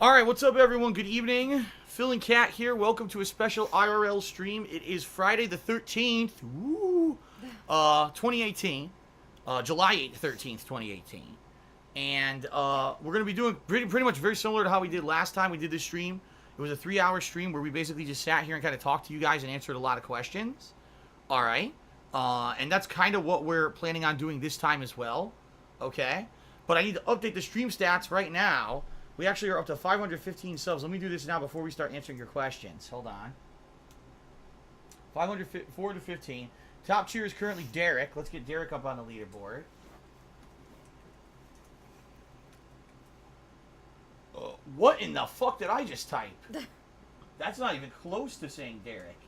Alright, what's up everyone? Good evening. Phil and Kat here. Welcome to a special IRL stream. It is Friday the 13th, 2018. July 13th, 2018. And we're going to be doing pretty much very similar to how we did last time we did this stream. It was a 3-hour stream where we basically just sat here and kind of talked to you guys and answered a lot of questions. Alright. And that's kind of what we're planning on doing this time as well. Okay. But I need to update the stream stats right now. We actually are up to 515 subs. Let me do this now before we start answering your questions. Hold on. 415. Top cheer is currently Derek. Let's get Derek up on the leaderboard. What in the fuck did I just type? That's not even close to saying Derek.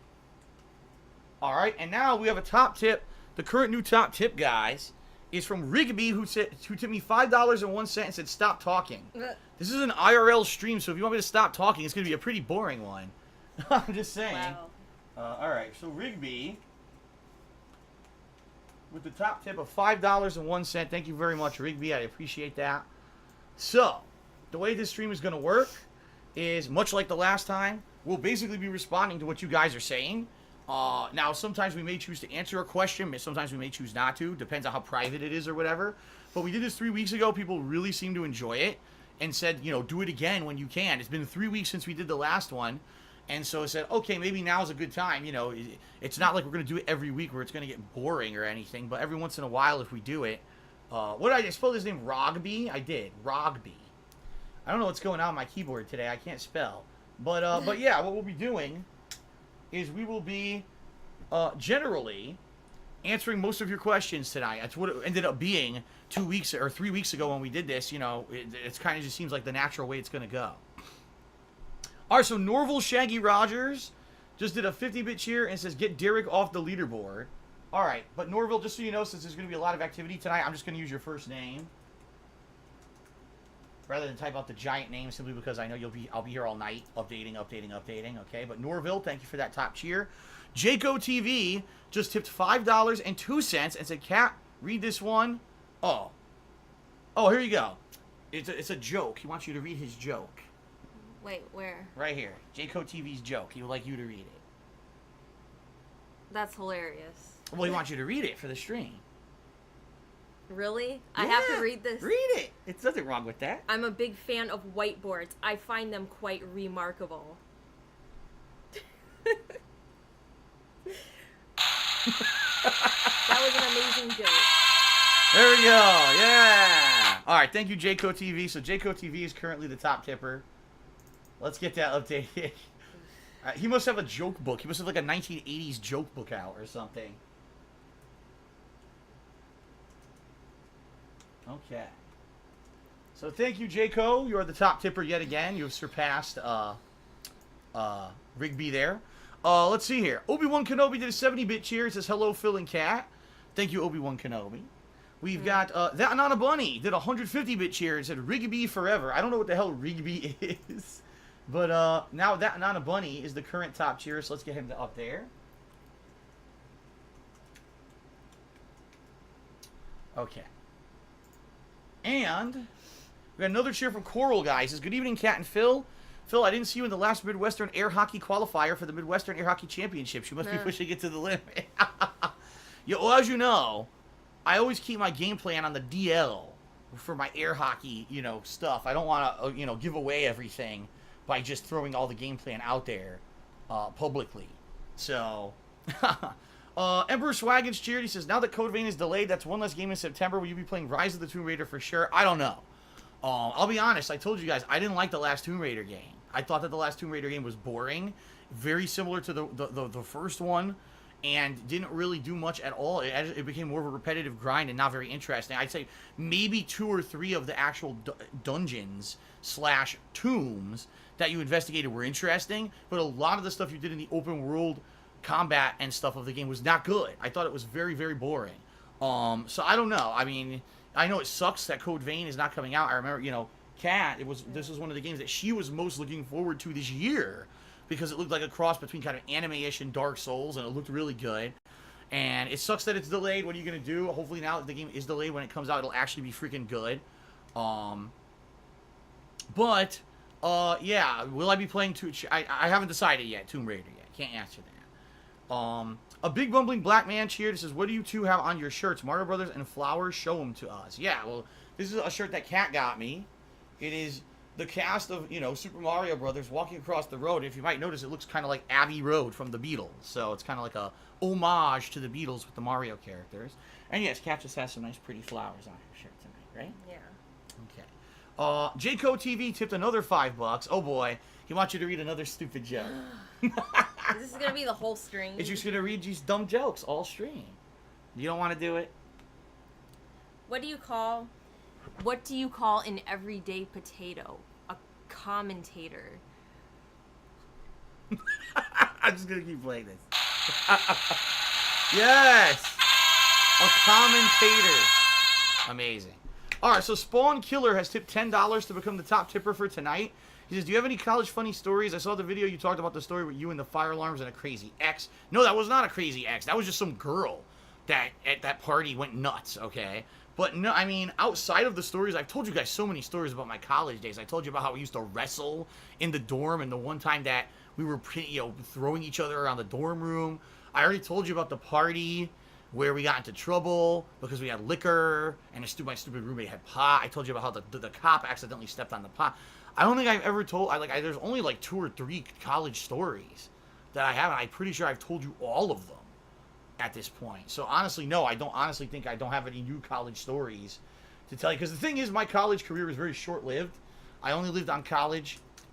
Alright, and now we have a top tip. The current new top tip, guys, is from Rigby, who tipped me $5.01 and said, stop talking. This is an IRL stream, so if you want me to stop talking, it's going to be a pretty boring one. I'm just saying. Wow. Alright, so Rigby, with the top tip of $5.01. Thank you very much, Rigby. I appreciate that. So, the way this stream is going to work is, much like the last time, we'll basically be responding to what you guys are saying. Now, sometimes we may choose to answer a question, sometimes we may choose not to. Depends on how private it is or whatever. But we did this 3 weeks ago. People really seemed to enjoy it and said, you know, do it again when you can. It's been 3 weeks since we did the last one. And so I said, okay, maybe now's a good time. You know, it's not like we're going to do it every week where it's going to get boring or anything. But every once in a while, if we do it. What did I spell his name? Rogby? I did. Rogby. I don't know what's going on my keyboard today. I can't spell. But yeah, what we'll be doing is we will be generally answering most of your questions tonight. That's what it ended up being 2 weeks or 3 weeks ago when we did this. You know, it's kind of just seems like the natural way it's going to go. All right, so Norval Shaggy Rogers just did a 50-bit cheer and says, get Derek off the leaderboard. All right, but Norval, just so you know, since there's going to be a lot of activity tonight, I'm just going to use your first name rather than type out the giant name, simply because I know I'll be here all night updating. Okay, but Norville, thank you for that top cheer. Jaco TV just tipped $5.02 and said, Kat, read this one. Oh, here you go. It's a joke. He wants you to read his joke. Wait, where? Right here. Jaco TV's joke. He would like you to read it. That's hilarious. Well, he wants you to read it for the stream. Really? Yeah, I have to read this? Read it. It's nothing wrong with that. I'm a big fan of whiteboards. I find them quite remarkable. That was an amazing joke. There we go. Yeah. All right. Thank you, Jaco TV. So Jaco TV is currently the top tipper. Let's get that updated. He must have a joke book. He must have like a 1980s joke book out or something. Okay. So thank you, Jaco. You are the top tipper yet again. You have surpassed Rigby there. Let's see here. Obi-Wan Kenobi did a 70-bit cheer. It says, hello, Phil and Kat. Thank you, Obi-Wan Kenobi. We've got That Nana Bunny did a 150-bit cheer. It said, Rigby forever. I don't know what the hell Rigby is. But now That Nana Bunny is the current top cheer. So let's get him up there. Okay. And we got another cheer from Coral, guys. It says, good evening, Kat and Phil. Phil, I didn't see you in the last Midwestern Air Hockey qualifier for the Midwestern Air Hockey Championships. You must be pushing it to the limit. Well, as you know, I always keep my game plan on the DL for my air hockey, stuff. I don't want to, give away everything by just throwing all the game plan out there publicly. So, Emperor Swaggins cheered. He says, now that Code Vein is delayed, that's one less game in September. Will you be playing Rise of the Tomb Raider for sure? I don't know. I'll be honest. I told you guys, I didn't like the last Tomb Raider game. I thought that the last Tomb Raider game was boring. Very similar to the first one. And didn't really do much at all. It became more of a repetitive grind and not very interesting. I'd say maybe 2 or 3 of the actual dungeons / tombs that you investigated were interesting. But a lot of the stuff you did in the open world combat and stuff of the game was not good. I thought it was very, very boring. So I don't know. I mean, I know it sucks that Code Vein is not coming out. I remember, Kat, this was one of the games that she was most looking forward to this year, because it looked like a cross between kind of anime-ish and Dark Souls, and it looked really good. And it sucks that it's delayed. What are you going to do? Hopefully now that the game is delayed, when it comes out, it'll actually be freaking good. But Yeah. Will I be playing I haven't decided yet. Tomb Raider yet. Can't answer that. A big bumbling black man cheered. Says, "What do you two have on your shirts? Mario Brothers and flowers. Show them to us." Yeah. Well, this is a shirt that Kat got me. It is the cast of Super Mario Brothers walking across the road. If you might notice, it looks kind of like Abbey Road from the Beatles. So it's kind of like a homage to the Beatles with the Mario characters. And yes, Kat just has some nice, pretty flowers on her shirt tonight, right? Yeah. Okay. Jco TV tipped another $5. Oh boy, he wants you to read another stupid joke. This is gonna be the whole string. It's just gonna read these dumb jokes all stream. You don't want to do it? What do you call an everyday potato? A commentator. I'm just gonna keep playing this. Yes, a commentator. Amazing. All right, so Spawn Killer has tipped $10 to become the top tipper for tonight. He says, "Do you have any college funny stories? I saw the video you talked about the story with you and the fire alarms and a crazy ex." No, that was not a crazy ex. That was just some girl that at that party went nuts. Okay. But no, I mean, outside of the stories, I've told you guys so many stories about my college days. I told you about how we used to wrestle in the dorm, and the one time that we were, throwing each other around the dorm room. I already told you about the party where we got into trouble because we had liquor, and my stupid roommate had pot. I told you about how the cop accidentally stepped on the pot. I don't think I've ever told. There's only like 2 or 3 college stories that I haven't. I'm pretty sure I've told you all of them at this point. So honestly, no, I don't honestly think I don't have any new college stories to tell you. Because the thing is, my college career was very short-lived. I only lived on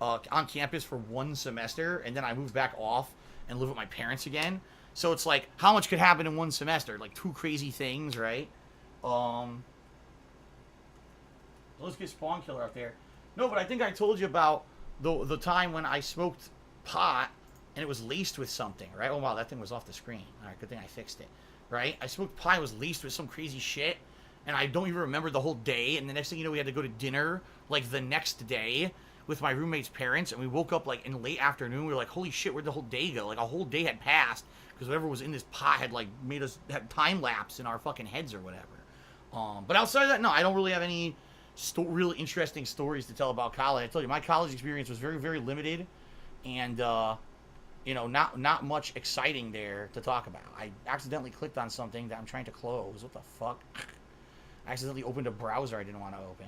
on campus for 1 semester, and then I moved back off and lived with my parents again. So it's like, how much could happen in 1 semester? Like 2 crazy things, right? Let's get Spawn Killer up there. No, but I think I told you about the time when I smoked pot and it was laced with something, right? Oh, wow, that thing was off the screen. All right, good thing I fixed it, right? I smoked pot, it was laced with some crazy shit, and I don't even remember the whole day, and the next thing you know, we had to go to dinner, like, the next day with my roommate's parents, and we woke up, like, in late afternoon. We were like, holy shit, where'd the whole day go? Like, a whole day had passed, because whatever was in this pot had, like, made us have time-lapse in our fucking heads or whatever. But outside of that, no, I don't really have any really interesting stories to tell about college. I told you, my college experience was very, very limited, and, not much exciting there to talk about. I accidentally clicked on something that I'm trying to close. What the fuck? I accidentally opened a browser I didn't want to open.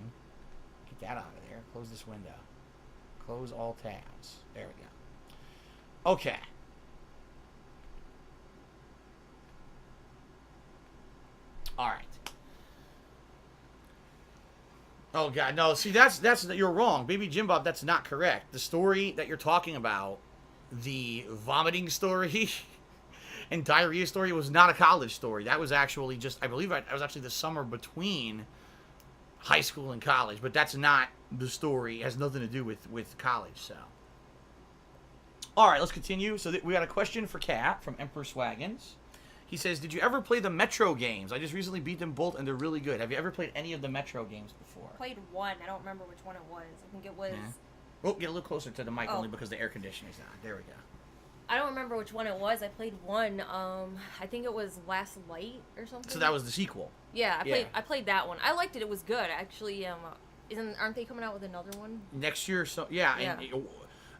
Get that out of there. Close this window. Close all tabs. There we go. Okay. All right. Oh god, no. See, that's you're wrong, Baby Jim Bob. That's not correct. The story that you're talking about, the vomiting story and diarrhea story, was not a college story. That was actually just, I believe, it was actually the summer between high school and college. But that's not the story. It has nothing to do with college. So, all right, let's continue. So we got a question for Kat from Emperor Swaggins. He says, "Did you ever play the Metro games? I just recently beat them both, and they're really good. Have you ever played any of the Metro games before?" Played one. I don't remember which one it was. I think it was... Yeah. Oh, get a little closer to the mic, only because the air conditioning's on. There we go. I don't remember which one it was. I played one. I think it was Last Light or something. So that was the sequel. Yeah, I played that one. I liked it. It was good. Actually, aren't they coming out with another one? Next year, so yeah. And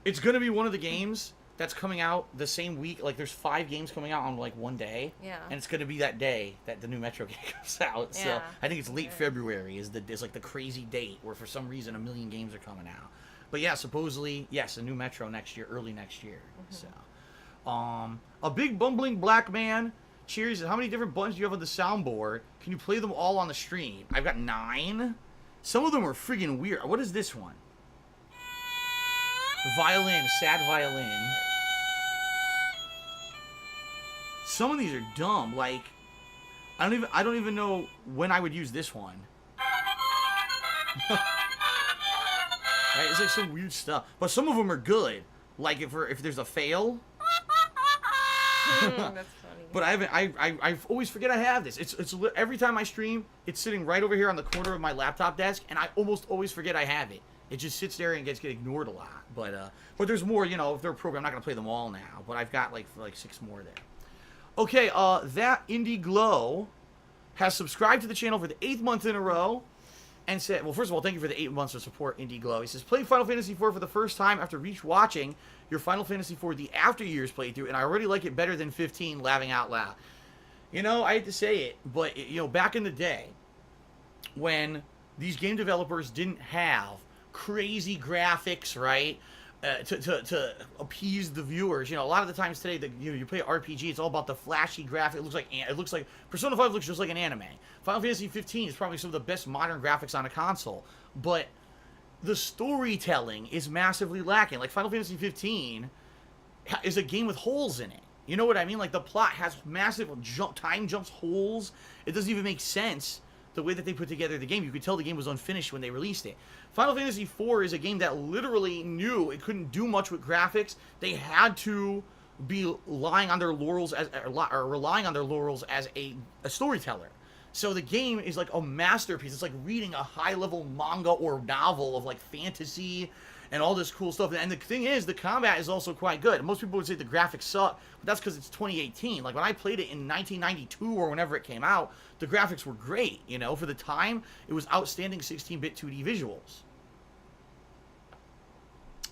it's going to be one of the games that's coming out the same week. Like, there's 5 games coming out on, like, one day. Yeah. And it's going to be that day that the new Metro game comes out. Yeah. So I think it's late February is like the crazy date where for some reason 1 million games are coming out. But yeah, supposedly, yes, a new Metro next year, early next year. Mm-hmm. So, a big bumbling black man cheers. How many different buttons do you have on the soundboard? Can you play them all on the stream? I've got 9. Some of them are friggin' weird. What is this one? Violin, sad violin. Some of these are dumb. Like, I don't even know when I would use this one. Right? It's like some weird stuff. But some of them are good. Like if there's a fail. That's funny. But I always forget I have this. It's every time I stream, it's sitting right over here on the corner of my laptop desk, and I almost always forget I have it. It just sits there and gets ignored a lot. But there's more. If they're programmed, I'm not gonna play them all now. But I've got like 6 more there. Okay, that Indie Glow has subscribed to the channel for the 8th month in a row. and said, well, first of all, thank you for the 8 months of support, Indie Glow. He says, played Final Fantasy IV for the first time after watching your Final Fantasy IV The After Years playthrough, and I already like it better than 15, laughing out loud. You know, I hate to say it, but, you know, back in the day, when these game developers didn't have crazy graphics, right, to appease the viewers. You know, a lot of the times today, you play RPG, it's all about the flashy graphic. It looks like Persona 5 looks just like an anime. Final Fantasy 15 is probably some of the best modern graphics on a console, but the storytelling is massively lacking. Like Final Fantasy 15 is a game with holes in it. You know what I mean? Like the plot has massive time jumps, holes. It doesn't even make sense the way that they put together the game. You could tell the game was unfinished when they released it. Final Fantasy IV is a game that literally knew it couldn't do much with graphics. They had to be relying on their laurels as a storyteller. So the game is like a masterpiece. It's like reading a high-level manga or novel of like fantasy and all this cool stuff. And the thing is, the combat is also quite good. Most people would say the graphics suck, but that's because it's 2018. Like when I played it in 1992 or whenever it came out, the graphics were great. You know, for the time, it was outstanding 16-bit 2D visuals.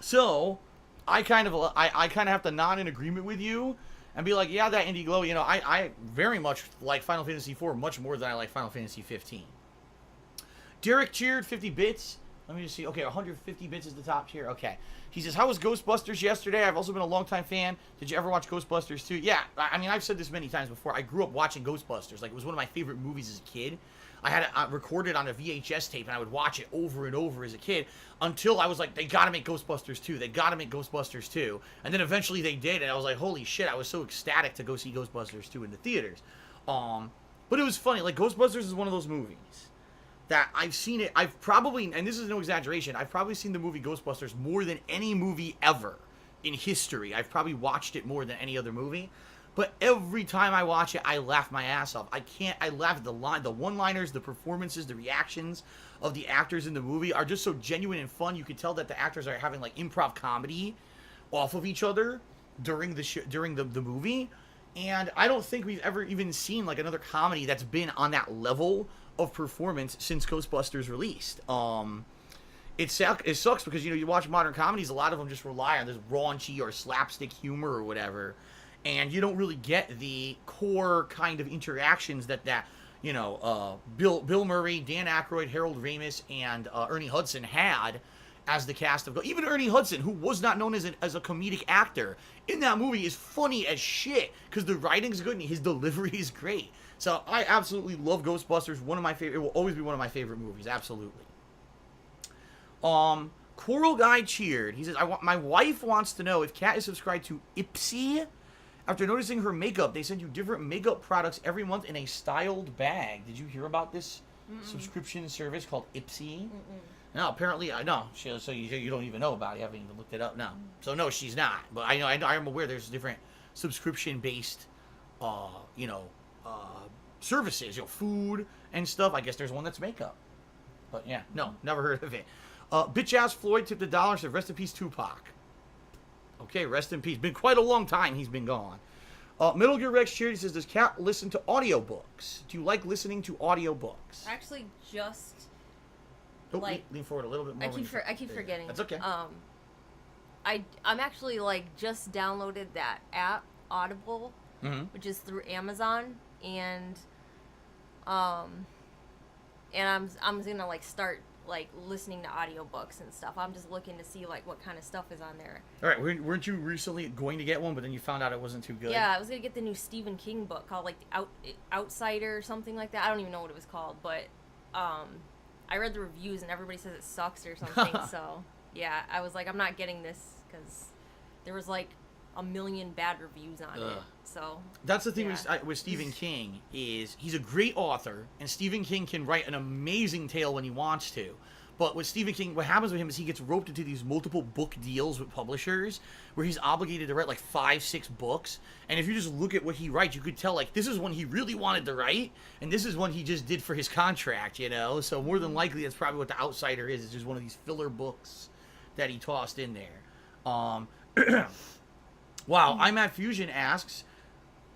So I kind of have to nod in agreement with you and be like, yeah, that Indie Glow, you know, I very much like Final Fantasy IV much more than I like Final Fantasy 15. Derek cheered 50 bits. Let me just see. Okay, 150 bits is the top tier. Okay. He says, how was Ghostbusters yesterday? I've also been a longtime fan. Did you ever watch Ghostbusters 2? Yeah, I mean, I've said this many times before. I grew up watching Ghostbusters. Like, it was one of my favorite movies as a kid. I had it recorded on a VHS tape, and I would watch it over and over as a kid until I was like, they gotta make Ghostbusters 2. They gotta make Ghostbusters 2. And then eventually they did, and I was like, holy shit, I was so ecstatic to go see Ghostbusters 2 in the theaters. But it was funny. Like, Ghostbusters is one of those movies that I've seen it, I've probably, and this is no exaggeration, I've probably seen the movie Ghostbusters more than any movie ever in history. I've probably watched it more than any other movie. But every time I watch it, I laugh my ass off. I laugh at the one-liners, the performances, the reactions of the actors in the movie are just so genuine and fun. You can tell that the actors are having like improv comedy off of each other during the movie. And I don't think we've ever even seen like another comedy that's been on that level of performance since Ghostbusters released. It sucks because, you know, you watch modern comedies, a lot of them just rely on this raunchy or slapstick humor or whatever, and you don't really get the core kind of interactions that you know, Bill Murray, Dan Aykroyd, Harold Ramis, and Ernie Hudson had as the cast of even Ernie Hudson, who was not known as a comedic actor, in that movie is funny as shit because the writing's good and his delivery is great. So I absolutely love Ghostbusters. One of my favorite. It will always be one of my favorite movies. Absolutely. Coral Guy cheered. He says, my wife wants to know if Kat is subscribed to Ipsy. After noticing her makeup, they send you different makeup products every month in a styled bag. Did you hear about this subscription service called Ipsy? No, apparently I know. So you don't even know about it. You haven't even looked it up. No. So no, she's not. But I know. I'm aware there's different subscription-based, services. You know, food and stuff. I guess there's one that's makeup. But yeah, no, never heard of it. Bitch ass Floyd tipped $1. Said rest in peace Tupac. Okay, rest in peace. Been quite a long time he's been gone. Metal Gear Rex Charity says, does Kat listen to audiobooks? Do you like listening to audiobooks? Actually, just lean forward a little bit more. I keep forgetting. That's okay. I'm actually just downloaded that app Audible, which is through Amazon, and I'm gonna start listening to audiobooks and stuff. I'm just looking to see what kind of stuff is on there. All right, weren't you recently going to get one, but then you found out it wasn't too good? Yeah, I was gonna get the new Stephen King book called Outsider or something like that. I don't even know what it was called, but I read the reviews and everybody says it sucks or something. So yeah, I was like, I'm not getting this because there was 1 million bad reviews on it. So that's the thing with Stephen King is he's a great author, and Stephen King can write an amazing tale when he wants to. But with Stephen King, what happens with him is he gets roped into these multiple book deals with publishers where he's obligated to write 5-6 books. And if you just look at what he writes, you could tell this is one he really wanted to write, and this is one he just did for his contract, you know? So more than likely that's probably what The Outsider is. It's just one of these filler books that he tossed in there. Wow, I'm at Fusion asks,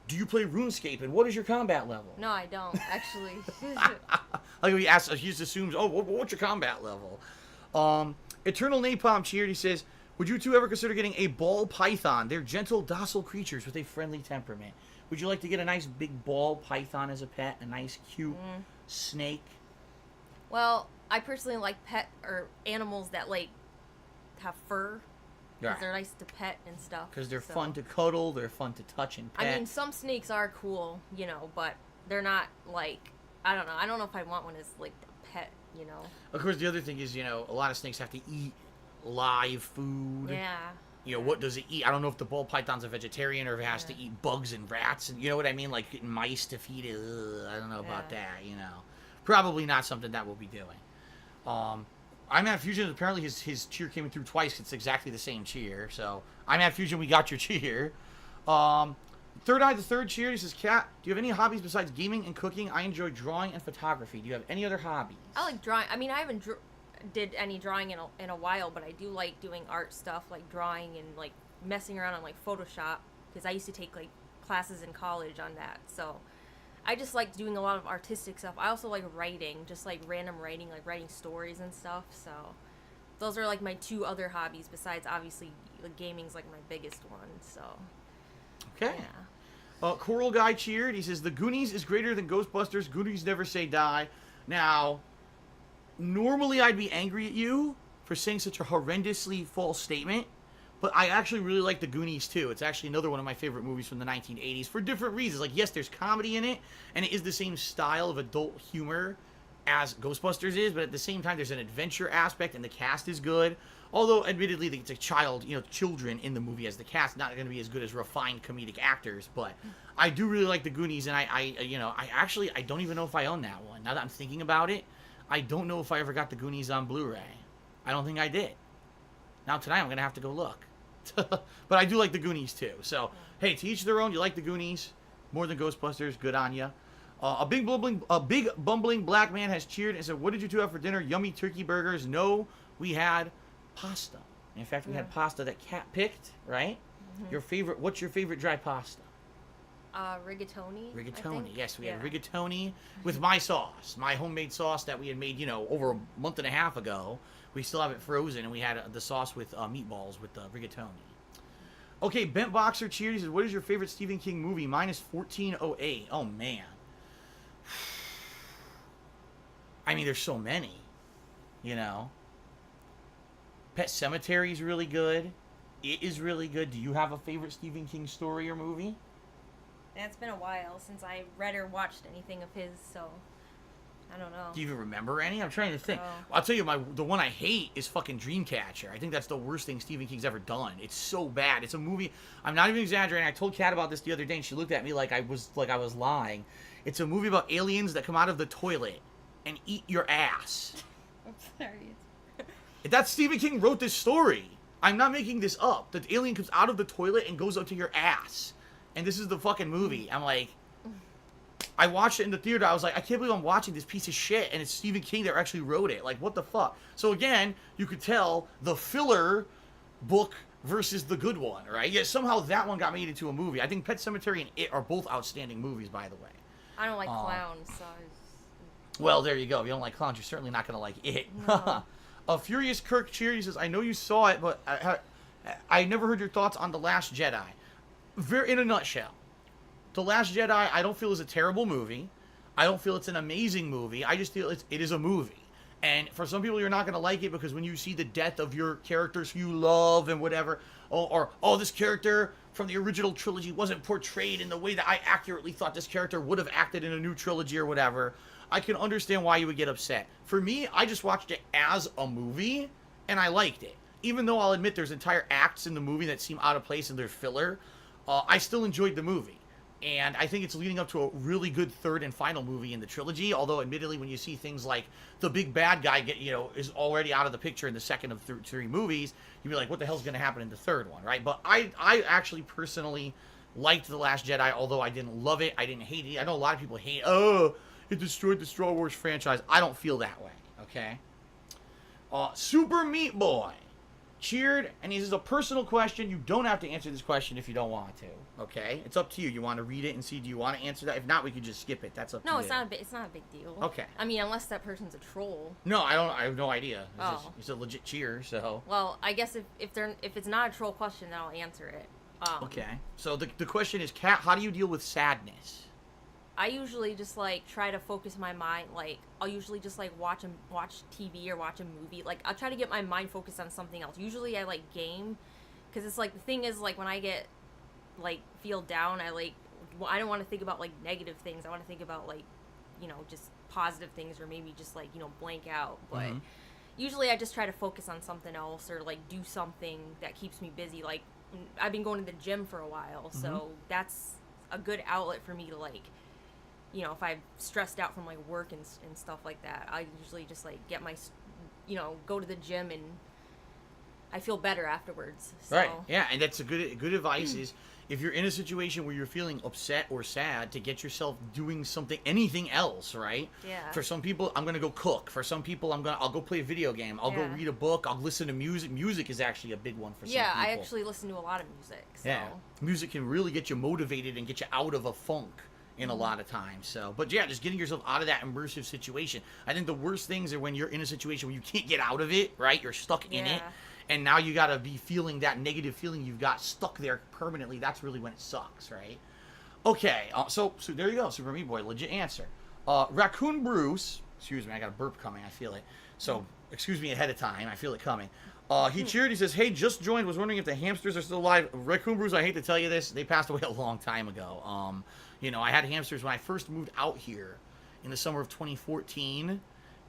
Do you play RuneScape, and what is your combat level? No, I don't, actually. Like we asked, he just assumes, oh, what's your combat level? Eternal Napalm cheered. He says, would you two ever consider getting a ball python? They're gentle, docile creatures with a friendly temperament. Would you like to get a nice big ball python as a pet? A nice, cute snake? Well, I personally like pet or animals that, like, have fur. Because they're nice to pet and stuff. Because they're fun to cuddle, they're fun to touch and pet. I mean, some snakes are cool, you know, but they're not, like, I don't know. I don't know if I want one as, like, a pet, you know. Of course, the other thing is, you know, a lot of snakes have to eat live food. Yeah. You know, what does it eat? I don't know if the ball python's a vegetarian or if it has to eat bugs and rats. And you know what I mean? Like, getting mice to feed it. Ugh, I don't know about that, you know. Probably not something that we'll be doing. I'm at Fusion. Apparently, his cheer came through twice. It's exactly the same cheer. So, I'm at Fusion. We got your cheer. Third Eye, the third cheer. He says, Kat, do you have any hobbies besides gaming and cooking? I enjoy drawing and photography. Do you have any other hobbies? I like drawing. I mean, I haven't did any drawing in a while, but I do like doing art stuff, like drawing and like messing around on like Photoshop, because I used to take like classes in college on that. So I just like doing a lot of artistic stuff. I also like writing, just like random writing, like writing stories and stuff. So those are like my two other hobbies, besides obviously the gaming's like my biggest one. So okay. Yeah. Coral Guy cheered. He says, the Goonies is greater than Ghostbusters. Goonies never say die. Now, normally I'd be angry at you for saying such a horrendously false statement, but I actually really like the Goonies too. It's actually another one of my favorite movies from the 1980s for different reasons. Like, yes, there's comedy in it, and it is the same style of adult humor as Ghostbusters is, but at the same time, there's an adventure aspect, and the cast is good. Although, admittedly, it's a children in the movie as the cast, not going to be as good as refined comedic actors, but I do really like the Goonies, and I don't even know if I own that one. Now that I'm thinking about it, I don't know if I ever got the Goonies on Blu-ray. I don't think I did. Now tonight I'm going to have to go look. But I do like the Goonies too. So, hey, to each their own. You like the Goonies more than Ghostbusters. Good on ya. A big bumbling black man has cheered and said, what did you two have for dinner? Yummy turkey burgers. No, we had pasta. In fact, we had pasta that Kat picked, right? Mm-hmm. What's your favorite dry pasta? Rigatoni. Rigatoni, yes. We had rigatoni with my sauce. My homemade sauce that we had made, over a month and a half ago. We still have it frozen, and we had the sauce with meatballs with rigatoni. Okay, Bent Boxer cheered. He says, what is your favorite Stephen King movie? Mine is 1408. Oh, man. I mean, there's so many, Pet Sematary is really good. It is really good. Do you have a favorite Stephen King story or movie? It's been a while since I read or watched anything of his, so I don't know. Do you even remember any? I'm trying to think. No. I'll tell you, the one I hate is fucking Dreamcatcher. I think that's the worst thing Stephen King's ever done. It's so bad. It's a movie. I'm not even exaggerating. I told Kat about this the other day, and she looked at me like I was lying. It's a movie about aliens that come out of the toilet and eat your ass. I'm sorry. That's Stephen King wrote this story. I'm not making this up. The alien comes out of the toilet and goes up to your ass. And this is the fucking movie. I'm like, I watched it in the theater. I was like, I can't believe I'm watching this piece of shit. And it's Stephen King that actually wrote it. Like, what the fuck? So again, you could tell the filler book versus the good one, right? Yet somehow that one got made into a movie. I think Pet Sematary and It are both outstanding movies, by the way. I don't like clowns, so... Well, there you go. If you don't like clowns, you're certainly not going to like It. No. A Furious Kirk cheer. He says, I know you saw it, but I never heard your thoughts on The Last Jedi. In a nutshell, The Last Jedi, I don't feel is a terrible movie. I don't feel it's an amazing movie. I just feel it is a movie. And for some people, you're not going to like it because when you see the death of your characters you love and whatever, or this character from the original trilogy wasn't portrayed in the way that I accurately thought this character would have acted in a new trilogy or whatever, I can understand why you would get upset. For me, I just watched it as a movie, and I liked it. Even though I'll admit there's entire acts in the movie that seem out of place and they're filler, I still enjoyed the movie. And I think it's leading up to a really good third and final movie in the trilogy, although admittedly when you see things like the big bad guy is already out of the picture in the second of three movies, you'd be like, what the hell's going to happen in the third one, right? But I actually personally liked The Last Jedi, although I didn't love it, I didn't hate it. I know a lot of people hate, it destroyed the Star Wars franchise. I don't feel that way, okay? Super Meat Boy. Cheered, and this is a personal question. You don't have to answer this question if you don't want to. Okay, it's up to you. You want to read it and see? Do you want to answer that? If not, we could just skip it. That's up to you. No, it's not. It's not a big deal. Okay. I mean, unless that person's a troll. No, I don't. I have no idea. It's a Oh. legit cheer. So. Well, I guess if it's not a troll question, then I'll answer it. Okay. So the question is, Kat, how do you deal with sadness? I usually just like try to focus my mind. Like I'll usually just like watch TV or watch a movie. Like I'll try to get my mind focused on something else. Usually I like game, because it's like the thing is like when I get like feel down, I don't want to think about like negative things. I want to think about like, you know, just positive things, or maybe just like, you know, blank out. But usually I just try to focus on something else, or like do something that keeps me busy. Like I've been going to the gym for a while, so that's a good outlet for me to like, you know, if I'm stressed out from like work and stuff like that, I usually just like get my, you know, go to the gym and I feel better afterwards. So. Right. Yeah, and that's a good advice is if you're in a situation where you're feeling upset or sad, to get yourself doing something, anything else, right? Yeah. For some people, I'm gonna go cook. For some people, I'll go play a video game. I'll go read a book. I'll listen to music. Music is actually a big one for some people. Yeah, I actually listen to a lot of music. So. Yeah. Music can really get you motivated and get you out of a funk in a lot of times. So, but yeah, just getting yourself out of that immersive situation. I think the worst things are when you're in a situation where you can't get out of it, right? You're stuck in it, and now you gotta be feeling that negative feeling you've got stuck there permanently. That's really when it sucks, right? Okay, so there you go, Super Meat Boy, legit answer. Raccoon Bruce, excuse me, I got a burp coming, I feel it. So, excuse me ahead of time, I feel it coming. He cheered, he says, hey, just joined, was wondering if the hamsters are still alive. Raccoon Bruce, I hate to tell you this, they passed away a long time ago. You know, I had hamsters when I first moved out here in the summer of 2014,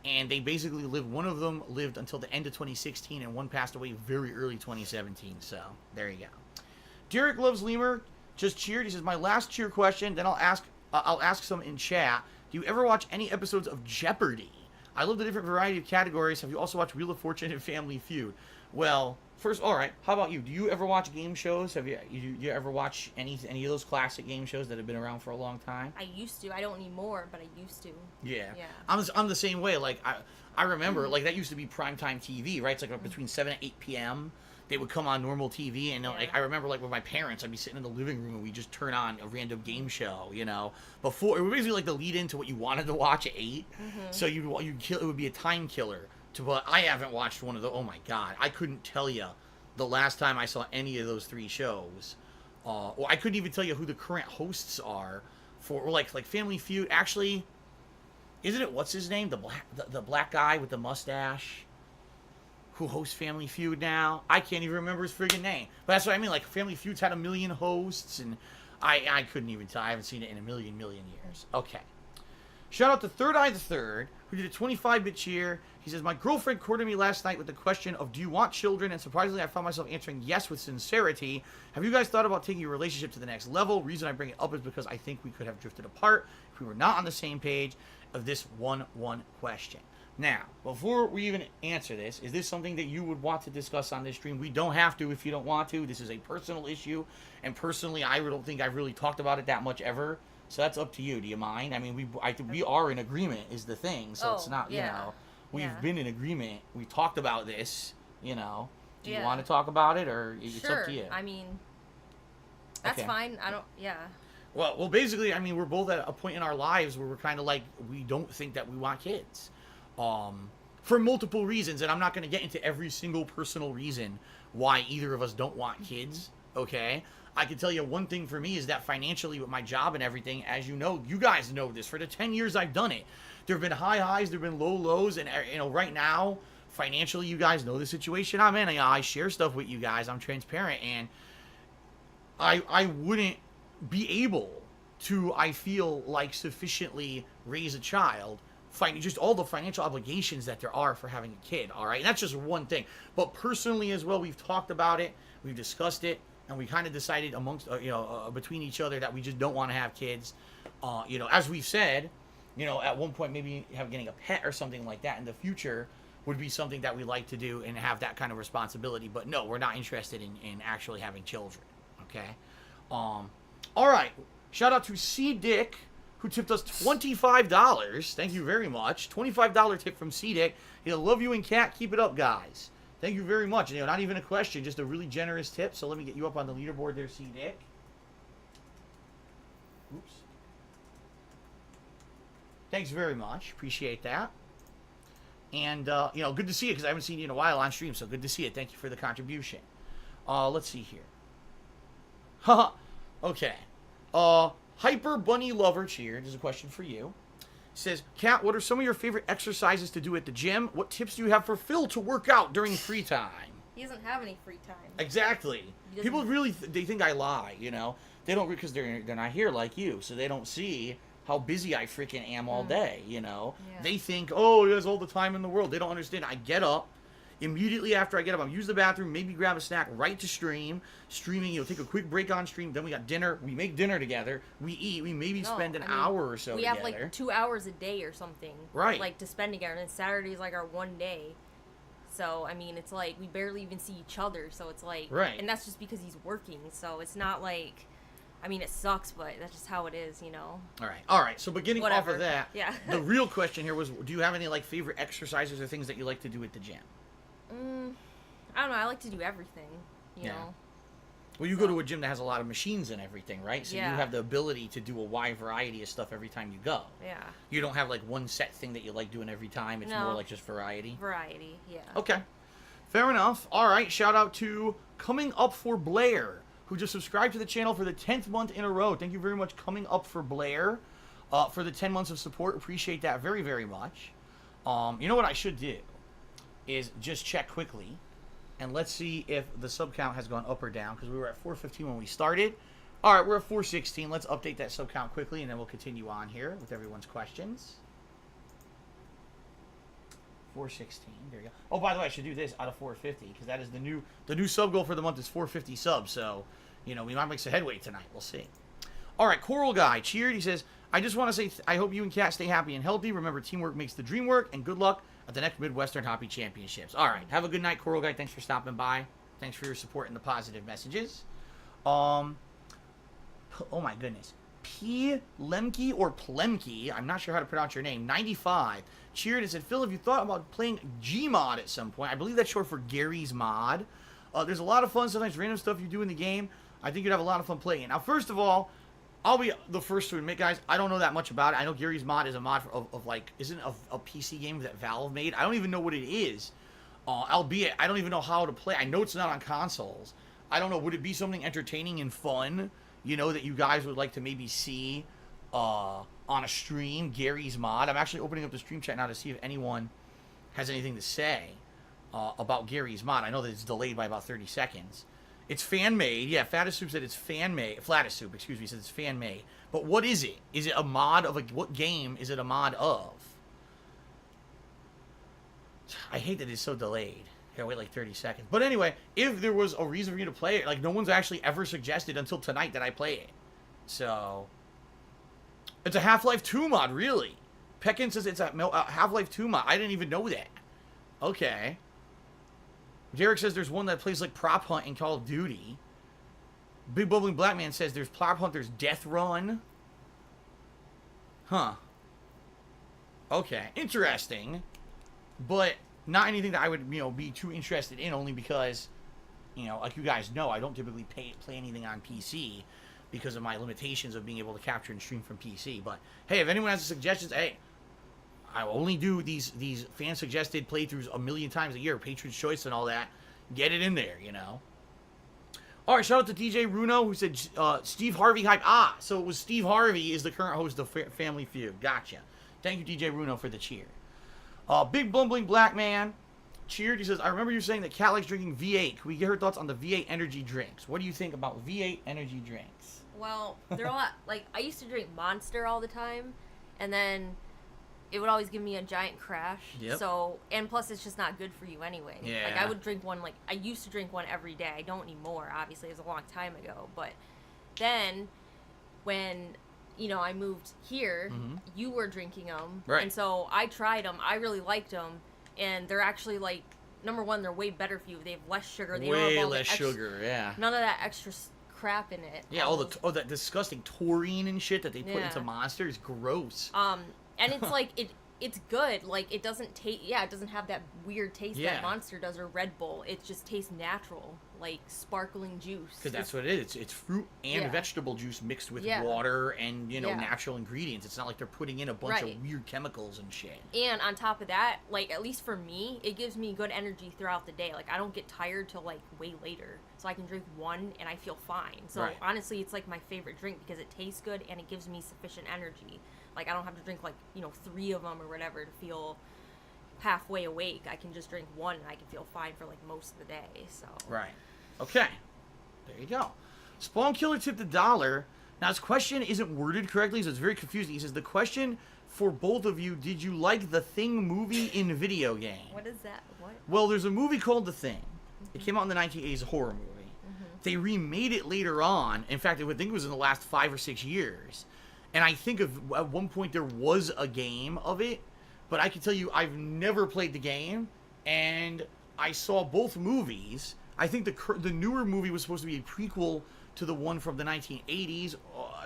and they basically lived, one of them lived until the end of 2016, and one passed away very early 2017, so there you go. Derek Loves Lemur just cheered, he says, my last cheer question, then I'll ask some in chat. Do you ever watch any episodes of Jeopardy? I love the different variety of categories. Have you also watched Wheel of Fortune and Family Feud? Well, first, all right. How about you? Do you ever watch game shows? Have you ever watch any of those classic game shows that have been around for a long time? I used to. I don't anymore, but I used to. Yeah. I'm the same way. Like I remember like that used to be primetime TV, right? It's like between 7 and 8 p.m. They would come on normal TV, and like I remember like with my parents, I'd be sitting in the living room and we just turn on a random game show, you know. Before it was basically like the lead into what you wanted to watch at 8. So you'd kill, it would be a time killer. But I haven't watched one of the. Oh my god, I couldn't tell you the last time I saw any of those 3 shows. Or I couldn't even tell you who the current hosts are for like Family Feud. Actually, isn't it what's his name? The black guy with the mustache who hosts Family Feud now? I can't even remember his friggin' name. But that's what I mean. Like Family Feud's had a million hosts, and I couldn't even tell. I haven't seen it in a million years. Okay. Shout out to Third Eye the Third, who did a 25-bit cheer. He says, my girlfriend courted me last night with the question of, do you want children? And surprisingly, I found myself answering yes with sincerity. Have you guys thought about taking your relationship to the next level? Reason I bring it up is because I think we could have drifted apart if we were not on the same page of this one question. Now, before we even answer this, is this something that you would want to discuss on this stream? We don't have to if you don't want to. This is a personal issue, and personally, I don't think I've really talked about it that much ever. So that's up to you. Do you mind? I mean, we are in agreement is the thing. So it's not, you know, we've been in agreement. We talked about this, you know. Do you want to talk about it, or it's up to you? I mean, that's fine. I don't, Well, basically, I mean, we're both at a point in our lives where we're kind of like, we don't think that we want kids. For multiple reasons, and I'm not going to get into every single personal reason why either of us don't want kids, okay? I can tell you one thing for me is that financially with my job and everything, as you know, you guys know this, for the 10 years I've done it, there have been high highs, there have been low lows, and, you know, right now, financially, you guys know the situation I'm in. I share stuff with you guys. I'm transparent, and I wouldn't be able to, I feel like, sufficiently raise a child, just all the financial obligations that there are for having a kid, all right? And that's just one thing. But personally as well, we've talked about it, we've discussed it, and we kind of decided amongst, between each other that we just don't want to have kids. You know, as we've said, you know, at one point maybe getting a pet or something like that in the future would be something that we like to do and have that kind of responsibility. But no, we're not interested in actually having children, okay? All right. Shout out to C. Dick, who tipped us $25. Thank you very much. $25 tip from C. Dick. He'll love you and Cat. Keep it up, guys. Thank you very much. You know, not even a question, just a really generous tip. So let me get you up on the leaderboard there, C. Dick. Oops. Thanks very much. Appreciate that. And, you know, good to see you because I haven't seen you in a while on stream. So good to see you. Thank you for the contribution. Let's see here. Haha. Okay. Hyper Bunny Lover Cheer. There's a question for you. Says, Kat, what are some of your favorite exercises to do at the gym? What tips do you have for Phil to work out during free time? He doesn't have any free time. Exactly. People really, they think I lie, you know? They don't, because they're not here like you, so they don't see how busy I freaking am all day, you know? Yeah. They think, oh, he has all the time in the world. They don't understand. I get up. Immediately after I get up, I'll use the bathroom, maybe grab a snack, right to stream. Streaming, you know, take a quick break on stream. Then we got dinner. We make dinner together. We eat. We maybe spend an hour or so together. We have like 2 hours a day or something. Right. Like to spend together. And then Saturday is like our one day. So, I mean, it's like we barely even see each other. So it's like. Right. And that's just because he's working. So it's not like. I mean, it sucks, but that's just how it is, you know? All right. So beginning Whatever. off of that, yeah. The real question here was, do you have any, like, favorite exercises or things that you like to do at the gym? I don't know. I like to do everything, you know? Well, you go to a gym that has a lot of machines and everything, right? So you have the ability to do a wide variety of stuff every time you go. Yeah. You don't have, like, one set thing that you like doing every time. It's more like just variety. Variety, yeah. Okay. Fair enough. All right. Shout out to Coming Up for Blair, who just subscribed to the channel for the 10th month in a row. Thank you very much, Coming Up for Blair, for the 10 months of support. Appreciate that very, very much. You know what I should do is just check quickly, and let's see if the sub count has gone up or down, because we were at 415 when we started. All right, we're at 416. Let's update that sub count quickly, and then we'll continue on here with everyone's questions. 416. There you go. Oh, by the way, I should do this out of 450 because that is the new sub goal for the month is 450 subs. So, you know, we might make some headway tonight. We'll see. All right, Coral Guy cheered. He says, I just want to say I hope you and Kat stay happy and healthy. Remember, teamwork makes the dream work, and good luck at the next Midwestern Hobby Championships. All right, have a good night, Coral Guy. Thanks for stopping by. Thanks for your support and the positive messages. Oh my goodness. P. Lemke or Plemke, I'm not sure how to pronounce your name, 95, cheered and said, Phil, have you thought about playing Gmod at some point? I believe that's short for Gary's Mod. There's a lot of fun, sometimes random stuff you do in the game. I think you'd have a lot of fun playing it. Now, first of all, I'll be the first to admit, guys, I don't know that much about it. I know Gary's Mod is a mod of like, isn't a PC game that Valve made? I don't even know what it is. Albeit, I don't even know how to play. I know it's not on consoles. I don't know, would it be something entertaining and fun, you know, that you guys would like to maybe see on a stream, Gary's Mod? I'm actually opening up the stream chat now to see if anyone has anything to say about Gary's Mod. I know that it's delayed by about 30 seconds. It's fan-made. Yeah, Fattest Soup said it's fan-made. Flattest Soup, excuse me, said it's fan-made. But what is it? Is it a mod of what game is it a mod of? I hate that it's so delayed. Gotta wait like 30 seconds. But anyway, if there was a reason for you to play it, like no one's actually ever suggested until tonight that I play it. So, it's a Half-Life 2 mod, really. Peckin says it's a Half-Life 2 mod. I didn't even know that. Okay. Derek says there's one that plays like Prop Hunt in Call of Duty. Big Bubbling Black Man says there's Prop Hunt, there's Death Run. Huh. Okay, interesting. But not anything that I would, you know, be too interested in, only because, you know, like you guys know, I don't typically play anything on PC because of my limitations of being able to capture and stream from PC. But hey, if anyone has suggestions, hey, I only do these fan suggested playthroughs a million times a year, Patron's Choice and all that. Get it in there, you know. All right, shout out to DJ Runo who said Steve Harvey hype. Ah, so it was Steve Harvey is the current host of Family Feud. Gotcha. Thank you, DJ Runo, for the cheer. Big Bumbling Black Man cheered. He says, I remember you saying that Kat likes drinking V8. Can we get her thoughts on the V8 energy drinks? What do you think about V8 energy drinks? Well, they're a lot, like, I used to drink Monster all the time, and then it would always give me a giant crash. Yep. So, and plus it's just not good for you anyway. Yeah. Like, I would drink one, like, I used to drink one every day. I don't anymore, obviously. It was a long time ago. But then, when, you know, I moved here, you were drinking them. Right. And so I tried them. I really liked them. And they're actually, like, number one, they're way better for you. They have less sugar. They don't have all less sugar, yeah. None of that extra crap in it. Yeah, all that disgusting taurine and shit that they put into Monster is gross. And it's like, it's good. Like, it doesn't taste, it doesn't have that weird taste Yeah. that Monster does or Red Bull. It just tastes natural, like sparkling juice. Because that's what it is. It's fruit and Yeah. vegetable juice mixed with Yeah. water and, Yeah. natural ingredients. It's not like they're putting in a bunch Right. of weird chemicals and shit. And on top of that, like, at least for me, it gives me good energy throughout the day. Like, I don't get tired till, like, way later. So I can drink one and I feel fine. So Right. honestly, it's like my favorite drink because it tastes good and it gives me sufficient energy. Like, I don't have to drink, like, 3 of them or whatever to feel halfway awake. I can just drink one and I can feel fine for, like, most of the day. So Right. Okay. There you go. Spawn Killer tipped $1. Now, his question isn't worded correctly, so it's very confusing. He says, the question for both of you, did you like the Thing movie in video game? what is that? What? Well, there's a movie called The Thing. It came out in the 1980s, a horror movie. They remade it later on. In fact, I think it was in the last 5 or 6 years. And I think at one point there was a game of it. But I can tell you, I've never played the game. And I saw both movies. I think the newer movie was supposed to be a prequel to the one from the 1980s,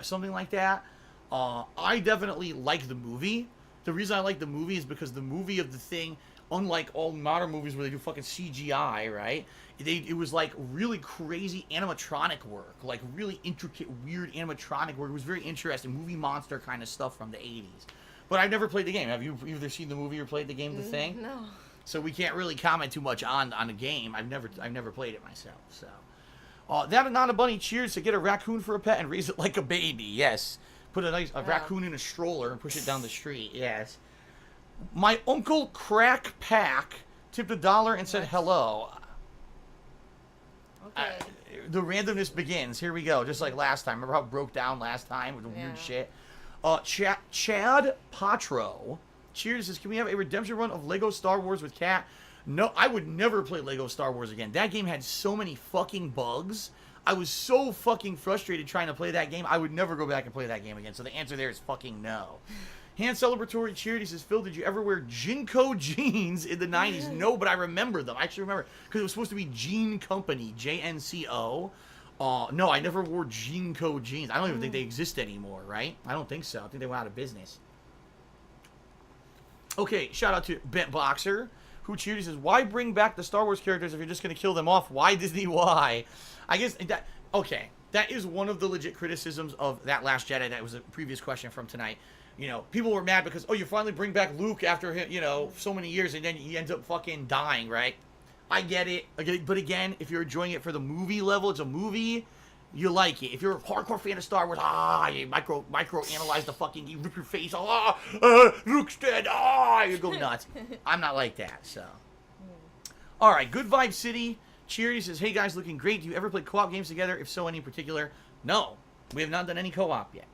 something like that. I definitely like the movie. The reason I like the movie is because the movie of The Thing, unlike all modern movies where they do fucking CGI, right? It was like really crazy animatronic work, like really intricate, weird animatronic work. It was very interesting, movie monster kind of stuff from the 80s. But I've never played the game. Have you either seen the movie or played the game, The Thing? No. So we can't really comment too much on the game. I've never played it myself. So that Anana Bunny cheers to get a raccoon for a pet and raise it like a baby. Yes, put a raccoon in a stroller and push it down the street. Yes. My Uncle Crack Pack tipped $1 and said hello. Okay. The randomness begins. Here we go. Just like last time. Remember how it broke down last time with the weird shit? Chad Patro cheers says, can we have a redemption run of Lego Star Wars with Cat? No, I would never play Lego Star Wars again. That game had so many fucking bugs. I was so fucking frustrated trying to play that game. I would never go back and play that game again. So the answer there is fucking no. Hand Celebratory Charity says, Phil, did you ever wear Jinko jeans in the 90s? No, but I remember them. I actually remember because it was supposed to be Jean Company, JNCO. No, I never wore Jinko jeans. I don't even think they exist anymore, right? I don't think so. I think they went out of business. Okay, shout out to Bent Boxer, who cheered. He says, why bring back the Star Wars characters if you're just going to kill them off? Why Disney? Why? I guess that, okay, that is one of the legit criticisms of That Last Jedi. That was a previous question from tonight. People were mad because, you finally bring back Luke after him, so many years, and then he ends up fucking dying, right? I get it. But again, if you're enjoying it for the movie level, it's a movie, you like it. If you're a hardcore fan of Star Wars, you micro-analyze the fucking, you rip your face, Luke's dead, you go nuts. I'm not like that, so. All right, Good Vibe City. Cheers says, hey guys, looking great. Do you ever play co-op games together? If so, any particular? No, we have not done any co-op yet.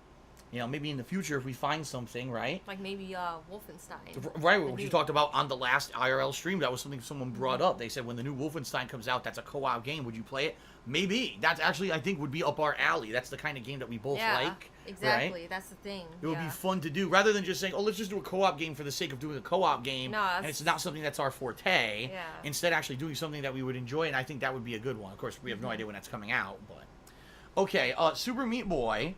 Maybe in the future if we find something, right? Like maybe Wolfenstein. Right, what you talked about on the last IRL stream, that was something someone brought up. They said when the new Wolfenstein comes out, that's a co-op game. Would you play it? Maybe. That's actually, I think, would be up our alley. That's the kind of game that we both like. Exactly. Right? That's the thing. It would be fun to do, rather than just saying, let's just do a co-op game for the sake of doing a co-op game, and it's not something that's our forte. Yeah. Instead, actually doing something that we would enjoy, and I think that would be a good one. Of course, we have no idea when that's coming out, but... Okay, Super Meat Boy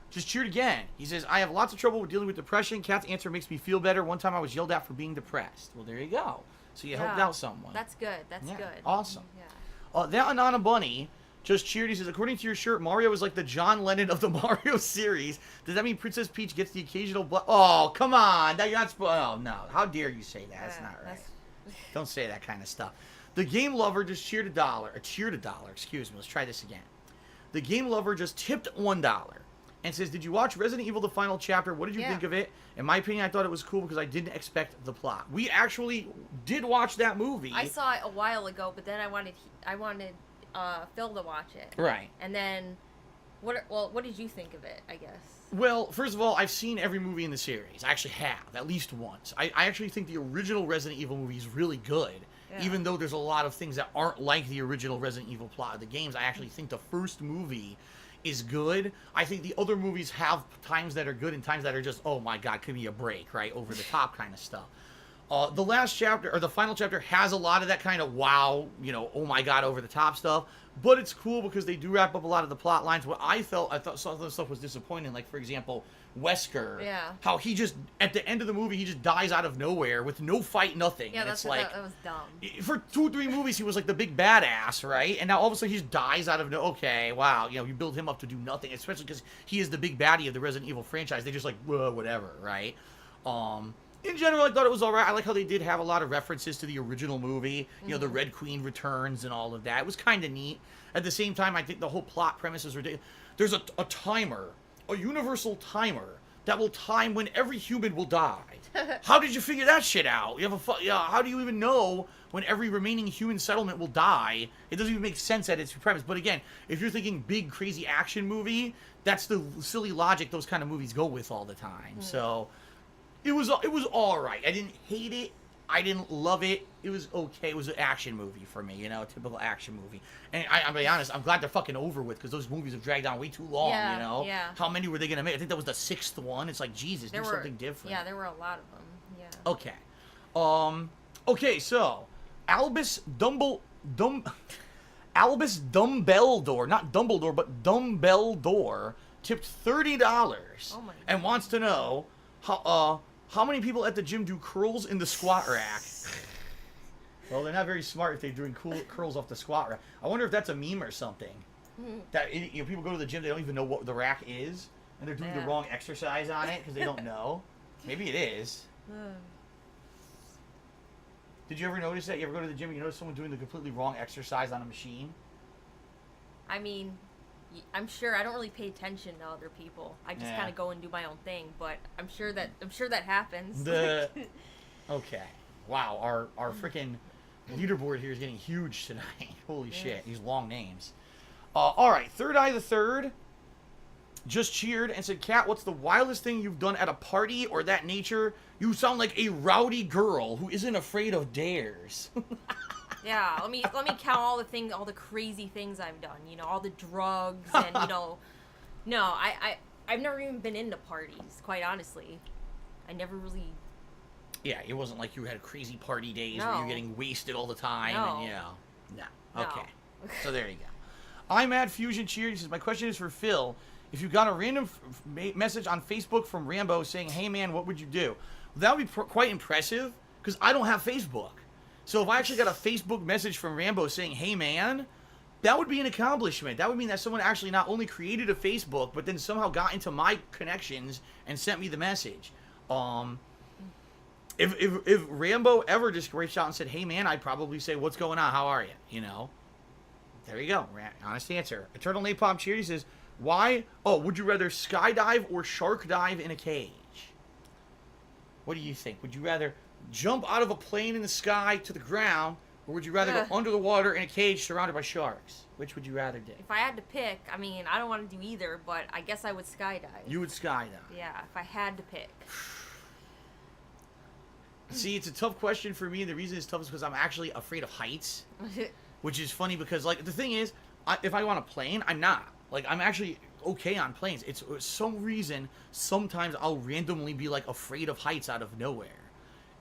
just cheered again. He says, I have lots of trouble with dealing with depression. Cat's answer makes me feel better. One time I was yelled at for being depressed. Well, there you go. So you helped out someone. That's good. That's good. Awesome. Yeah. That Anana Bunny just cheered. He says, according to your shirt, Mario is like the John Lennon of the Mario series. Does that mean Princess Peach gets the occasional blood? Oh, come on. You're not oh, no. How dare you say that? That's not right. Don't say that kind of stuff. The Game Lover just cheered $1. Excuse me. Let's try this again. The Game Lover just tipped $1. And says, did you watch Resident Evil The Final Chapter? What did you think of it? In my opinion, I thought it was cool because I didn't expect the plot. We actually did watch that movie. I saw it a while ago, but then I wanted Phil to watch it. Right. And then, what did you think of it, I guess? Well, first of all, I've seen every movie in the series. I actually have, at least once. I actually think the original Resident Evil movie is really good. Yeah. Even though there's a lot of things that aren't like the original Resident Evil plot of the games, I actually think the first movie is good. I think the other movies have times that are good and times that are just, oh my god, give me a break, right? Over the top kind of stuff. The last chapter, or the final chapter, has a lot of that kind of wow, you know, oh my god, over the top stuff. But it's cool because they do wrap up a lot of the plot lines. What I thought some of the stuff was disappointing. Like, for example, Wesker. Yeah. How he just, at the end of the movie, he just dies out of nowhere with no fight, nothing. Yeah, and that's it's like, that was dumb. for 2 or 3 movies, he was like the big badass, right? And now all of a sudden he just dies out of no. Okay, wow, you know, you build him up to do nothing, especially because he is the big baddie of the Resident Evil franchise. They just like, whatever, right? In general, I thought it was alright. I like how they did have a lot of references to the original movie. You know, the Red Queen returns and all of that. It was kind of neat. At the same time, I think the whole plot premise is ridiculous. There's a timer, a universal timer, that will time when every human will die. How did you figure that shit out? You have how do you even know when every remaining human settlement will die? It doesn't even make sense at its premise. But again, if you're thinking big, crazy action movie, that's the silly logic those kind of movies go with all the time. So... It was all right. I didn't hate it. I didn't love it. It was okay. It was an action movie for me, you know, a typical action movie. And I'm be honest, I'm glad they're fucking over with because those movies have dragged on way too long, you know? Yeah. How many were they going to make? I think that was the 6th one. It's like, Jesus, do something different. Yeah, there were a lot of them. Yeah. Okay. Okay, so, Albus Dumbledore, not Dumbledore, but Dumbledore, tipped $30 and wants to know how many people at the gym do curls in the squat rack? Well, they're not very smart if they're doing curls off the squat rack. I wonder if that's a meme or something. That you know, people go to the gym, they don't even know what the rack is, and they're doing the wrong exercise on it because they don't know. Maybe it is. Did you ever notice that? You ever go to the gym and you notice someone doing the completely wrong exercise on a machine? I mean, I'm sure I don't really pay attention to other people. I just kind of go and do my own thing. But I'm sure that happens. Okay. Wow. Our freaking leaderboard here is getting huge tonight. Holy shit. These long names. All right. Third Eye the Third just cheered and said, "Kat, what's the wildest thing you've done at a party or that nature? You sound like a rowdy girl who isn't afraid of dares." Yeah, let me count all the crazy things I've done. You know, all the drugs and no, I've never even been into parties. Quite honestly, I never really. Yeah, it wasn't like you had crazy party days where you're getting wasted all the time. No. And, no. Okay. So there you go. I'm at Fusion Cheer. He says, my question is for Phil. If you got a random message on Facebook from Rambo saying, "Hey man, what would you do?" Well, that would be quite impressive because I don't have Facebook. So if I actually got a Facebook message from Rambo saying, "Hey man," that would be an accomplishment. That would mean that someone actually not only created a Facebook, but then somehow got into my connections and sent me the message. If Rambo ever just reached out and said, "Hey man," I'd probably say, "What's going on? How are you?" You know. There you go. Honest answer. Eternal Napalm Cheer. He says, "Why? Oh, would you rather skydive or shark dive in a cage?" What do you think? Would you rather jump out of a plane in the sky to the ground, or would you rather go under the water in a cage surrounded by sharks? Which would you rather do? If I had to pick, I mean, I don't want to do either, but I guess I would skydive. You would skydive. Yeah, if I had to pick. See, it's a tough question for me. The reason it's tough is because I'm actually afraid of heights, which is funny because, like, the thing is, if I want a plane, I'm not. Like, I'm actually okay on planes. It's some reason, sometimes I'll randomly be, like, afraid of heights out of nowhere.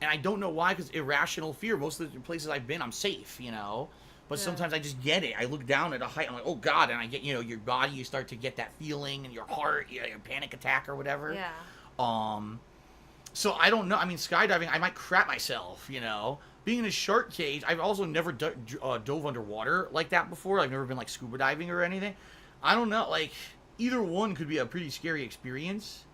And I don't know why, because irrational fear. Most of the places I've been, I'm safe, you know? But sometimes I just get it. I look down at a height, I'm like, oh, God, and I get, you know, your body, you start to get that feeling, and your heart, your panic attack or whatever. Yeah. So I don't know. I mean, skydiving, I might crap myself, you know? Being in a shark cage, I've also never dove underwater like that before. I've never been, like, scuba diving or anything. I don't know. Like, either one could be a pretty scary experience.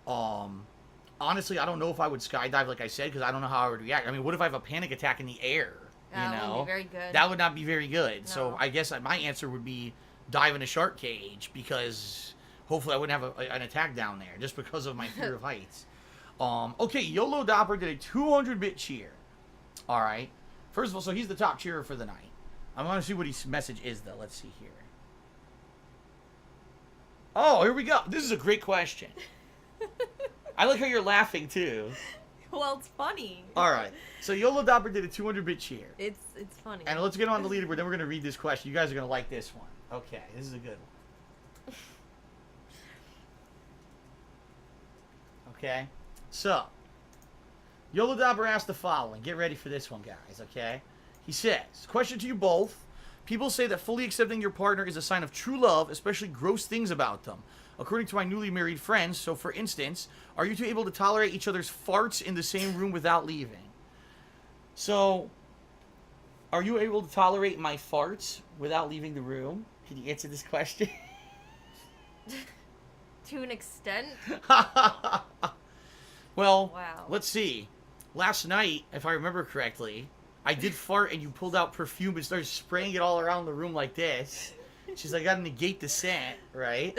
Honestly, I don't know if I would skydive, like I said, because I don't know how I would react. I mean, what if I have a panic attack in the air? That wouldn't be very good. That would not be very good. No. So I guess my answer would be dive in a shark cage, because hopefully I wouldn't have an attack down there, just because of my fear of heights. Okay, YOLO Dopper did a 200-bit cheer. All right. First of all, so he's the top cheerer for the night. I want to see what his message is, though. Let's see here. Oh, here we go. This is a great question. I like how you're laughing, too. Well, it's funny. All right. So YOLO Dopper did a 200-bit cheer. It's funny. And let's get on the leaderboard. Then we're going to read this question. You guys are going to like this one. Okay. This is a good one. Okay. So, Yolo Dabber asked the following. Get ready for this one, guys, okay? He says, question to you both. People say that fully accepting your partner is a sign of true love, especially gross things about them. According to my newly married friends, so for instance, are you two able to tolerate each other's farts in the same room without leaving? So, are you able to tolerate my farts without leaving the room? Can you answer this question? To an extent. Well, Wow. let's see. Last night, if I remember correctly, I did fart and you pulled out perfume and started spraying it all around the room like this. She's like, I gotta negate the scent, right?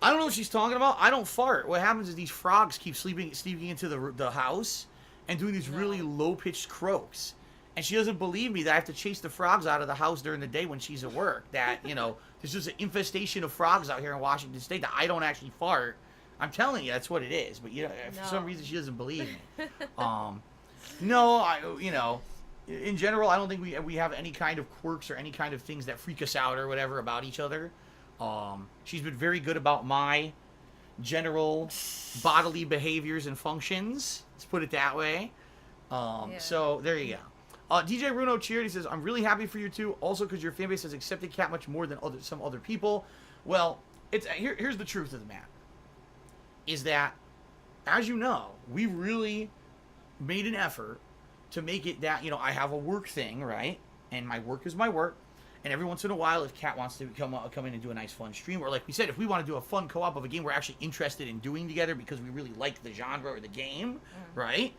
I don't know what she's talking about. I don't fart. What happens is these frogs keep sneaking into the house and doing these really low-pitched croaks. And she doesn't believe me that I have to chase the frogs out of the house during the day when she's at work. That, there's just an infestation of frogs out here in Washington State that I don't actually fart. I'm telling you, that's what it is. But, for some reason, she doesn't believe me. No, in general, I don't think we have any kind of quirks or any kind of things that freak us out or whatever about each other. She's been very good about my general bodily behaviors and functions. Let's put it that way. So there you go. DJ Bruno cheered. He says, I'm really happy for you two. Also because your fan base has accepted Cat much more than some other people. Well, here's the truth of the matter. Is that, as you know, we really made an effort to make it that, I have a work thing, right? And my work is my work. And every once in a while, if Kat wants to come in and do a nice fun stream, or like we said, if we want to do a fun co-op of a game we're actually interested in doing together because we really like the genre or the game, right?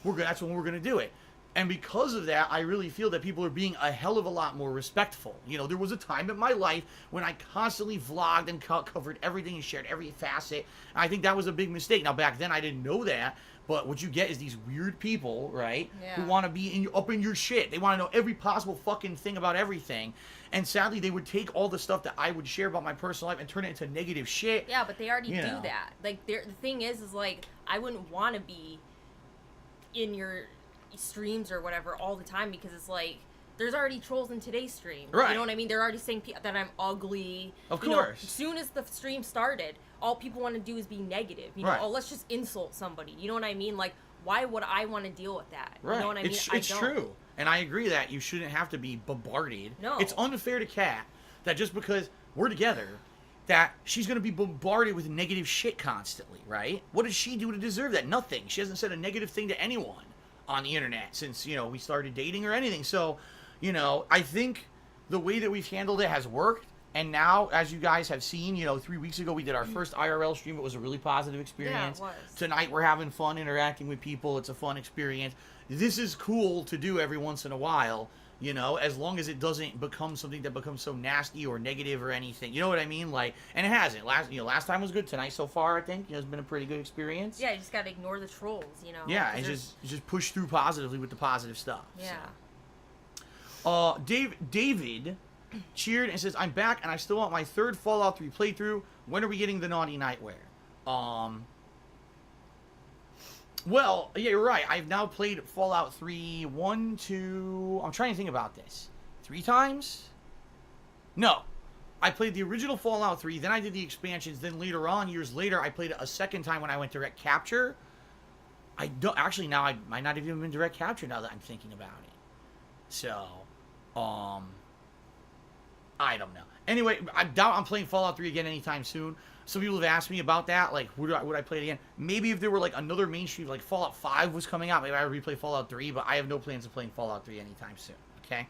That's when we're going to do it. And because of that, I really feel that people are being a hell of a lot more respectful. There was a time in my life when I constantly vlogged and covered everything and shared every facet. And I think that was a big mistake. Now, back then, I didn't know that. But what you get is these weird people, right? Yeah. Who want to be up in your shit. They want to know every possible fucking thing about everything. And sadly, they would take all the stuff that I would share about my personal life and turn it into negative shit. Yeah, but they already do that. Like, the thing is like, I wouldn't want to be in your streams or whatever all the time because it's like, there's already trolls in today's stream. Right. You know what I mean? They're already saying that I'm ugly. Of course. As soon as the stream started, all people want to do is be negative. Oh, let's just insult somebody. You know what I mean? Like, why would I want to deal with that? Right. You know what I mean? It's true. And I agree that you shouldn't have to be bombarded. No. It's unfair to Kat that just because we're together, that she's going to be bombarded with negative shit constantly, right? What did she do to deserve that? Nothing. She hasn't said a negative thing to anyone on the internet since, we started dating or anything. So, I think the way that we've handled it has worked. And now, as you guys have seen, 3 weeks ago we did our first IRL stream. It was a really positive experience. Yeah, it was. Tonight we're having fun interacting with people. It's a fun experience. This is cool to do every once in a while, as long as it doesn't become something that becomes so nasty or negative or anything. You know what I mean? Like, and it hasn't. Last time was good. Tonight so far, I think, it's been a pretty good experience. Yeah, you just gotta ignore the trolls, Yeah, and just push through positively with the positive stuff. Yeah. So. David cheered and says, I'm back and I still want my third Fallout 3 playthrough. When are we getting the Naughty Nightwear? Well, yeah, you're right. I've now played Fallout 3 I'm trying to think about this. 3 times? No. I played the original Fallout 3, then I did the expansions, then later on, years later, I played it a second time when I went direct capture. Now I might not have even been direct capture now that I'm thinking about it. So, I don't know. Anyway, I doubt I'm playing Fallout 3 again anytime soon. Some people have asked me about that, like, would I play it again? Maybe if there were, like, another mainstream, like Fallout 5 was coming out, maybe I would replay Fallout 3, but I have no plans of playing Fallout 3 anytime soon, okay?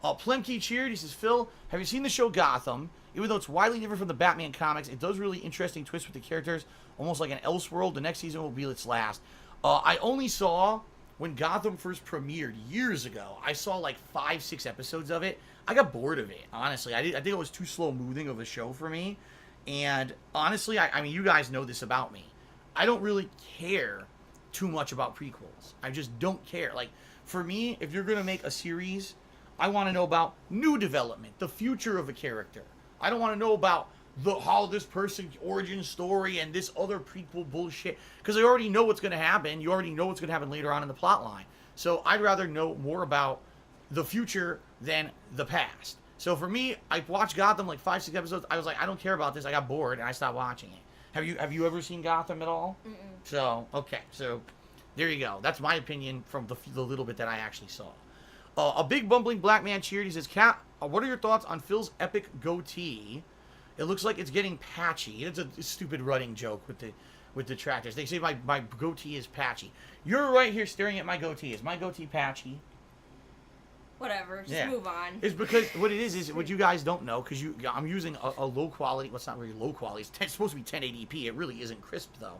Plemke cheered. He says, Phil, have you seen the show Gotham? Even though it's widely different from the Batman comics, it does really interesting twists with the characters, almost like an Elseworld. The next season will be its last. I only saw, when Gotham first premiered years ago, I saw, like, 5-6 episodes of it. I got bored of it, honestly. I think it was too slow-moving of a show for me. And honestly, I mean, you guys know this about me. I don't really care too much about prequels. I just don't care. Like, for me, if you're going to make a series, I want to know about new development, the future of a character. I don't want to know about how this person's origin story and this other prequel bullshit. Because I already know what's going to happen. You already know what's going to happen later on in the plot line. So I'd rather know more about the future than the past. So for me, I watched Gotham like 5-6 episodes. I was like, I don't care about this. I got bored and I stopped watching it. Have you ever seen Gotham at all? Mm-mm. So okay, so There you go. That's my opinion from the little bit that I actually saw. A big bumbling black man cheered. He says, Cat, what are your thoughts on Phil's epic goatee? It looks like it's getting patchy. It's a stupid running joke with the tractors. They say my goatee is patchy. You're right here staring at my goatee. Is my goatee patchy? Whatever, just move on. It's because what it is what you guys don't know, because I'm using a low quality, well, it's not really low quality, it's supposed to be 1080p, it really isn't crisp though.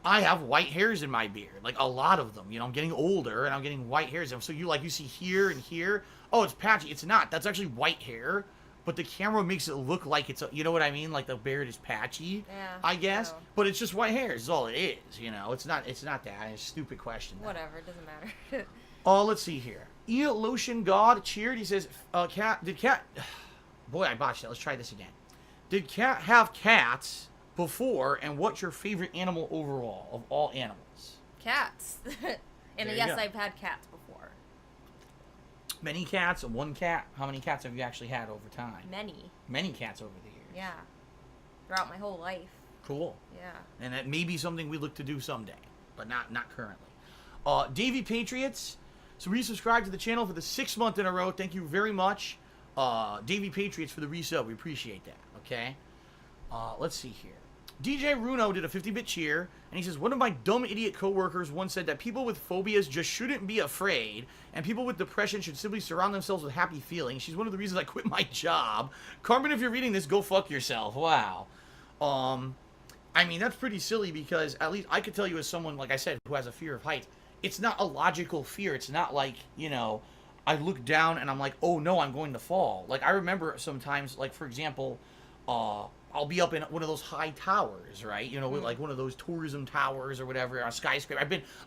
I have white hairs in my beard, like a lot of them, you know, I'm getting older and I'm getting white hairs, so you see here and here, oh, it's patchy, it's not, that's actually white hair, but the camera makes it look like it's, you know what I mean, like the beard is patchy, I guess, but it's just white hairs is all it is, you know, it's not that, it's a stupid question. Whatever, it doesn't matter. Let's see here. Lotion God cheered. He says, did Cat... Boy, I botched it. Let's try this again. Did Cat have cats before, and what's your favorite animal overall of all animals? Cats. And yes, I've had cats before. Many cats? One cat? How many cats have you actually had over time? Many. Many cats over the years. Yeah. Throughout my whole life. Cool. Yeah. And that may be something we look to do someday, but not currently. Davey Patriots... So resubscribe to the channel for the 6th month in a row. Thank you very much, Davey Patriots, for the resub. We appreciate that, okay? Let's see here. DJ Runo did a 50-bit cheer, and he says, one of my dumb idiot coworkers once said that people with phobias just shouldn't be afraid, and people with depression should simply surround themselves with happy feelings. She's one of the reasons I quit my job. Carmen, if you're reading this, go fuck yourself. Wow. I mean, that's pretty silly because at least I could tell you as someone, like I said, who has a fear of heights, it's not a logical fear. It's not like, you know, I look down and I'm like, oh no, I'm going to fall. Like, I remember sometimes, like, for example, I'll be up in one of those high towers, right? You know, with like one of those tourism towers or whatever, a skyscraper.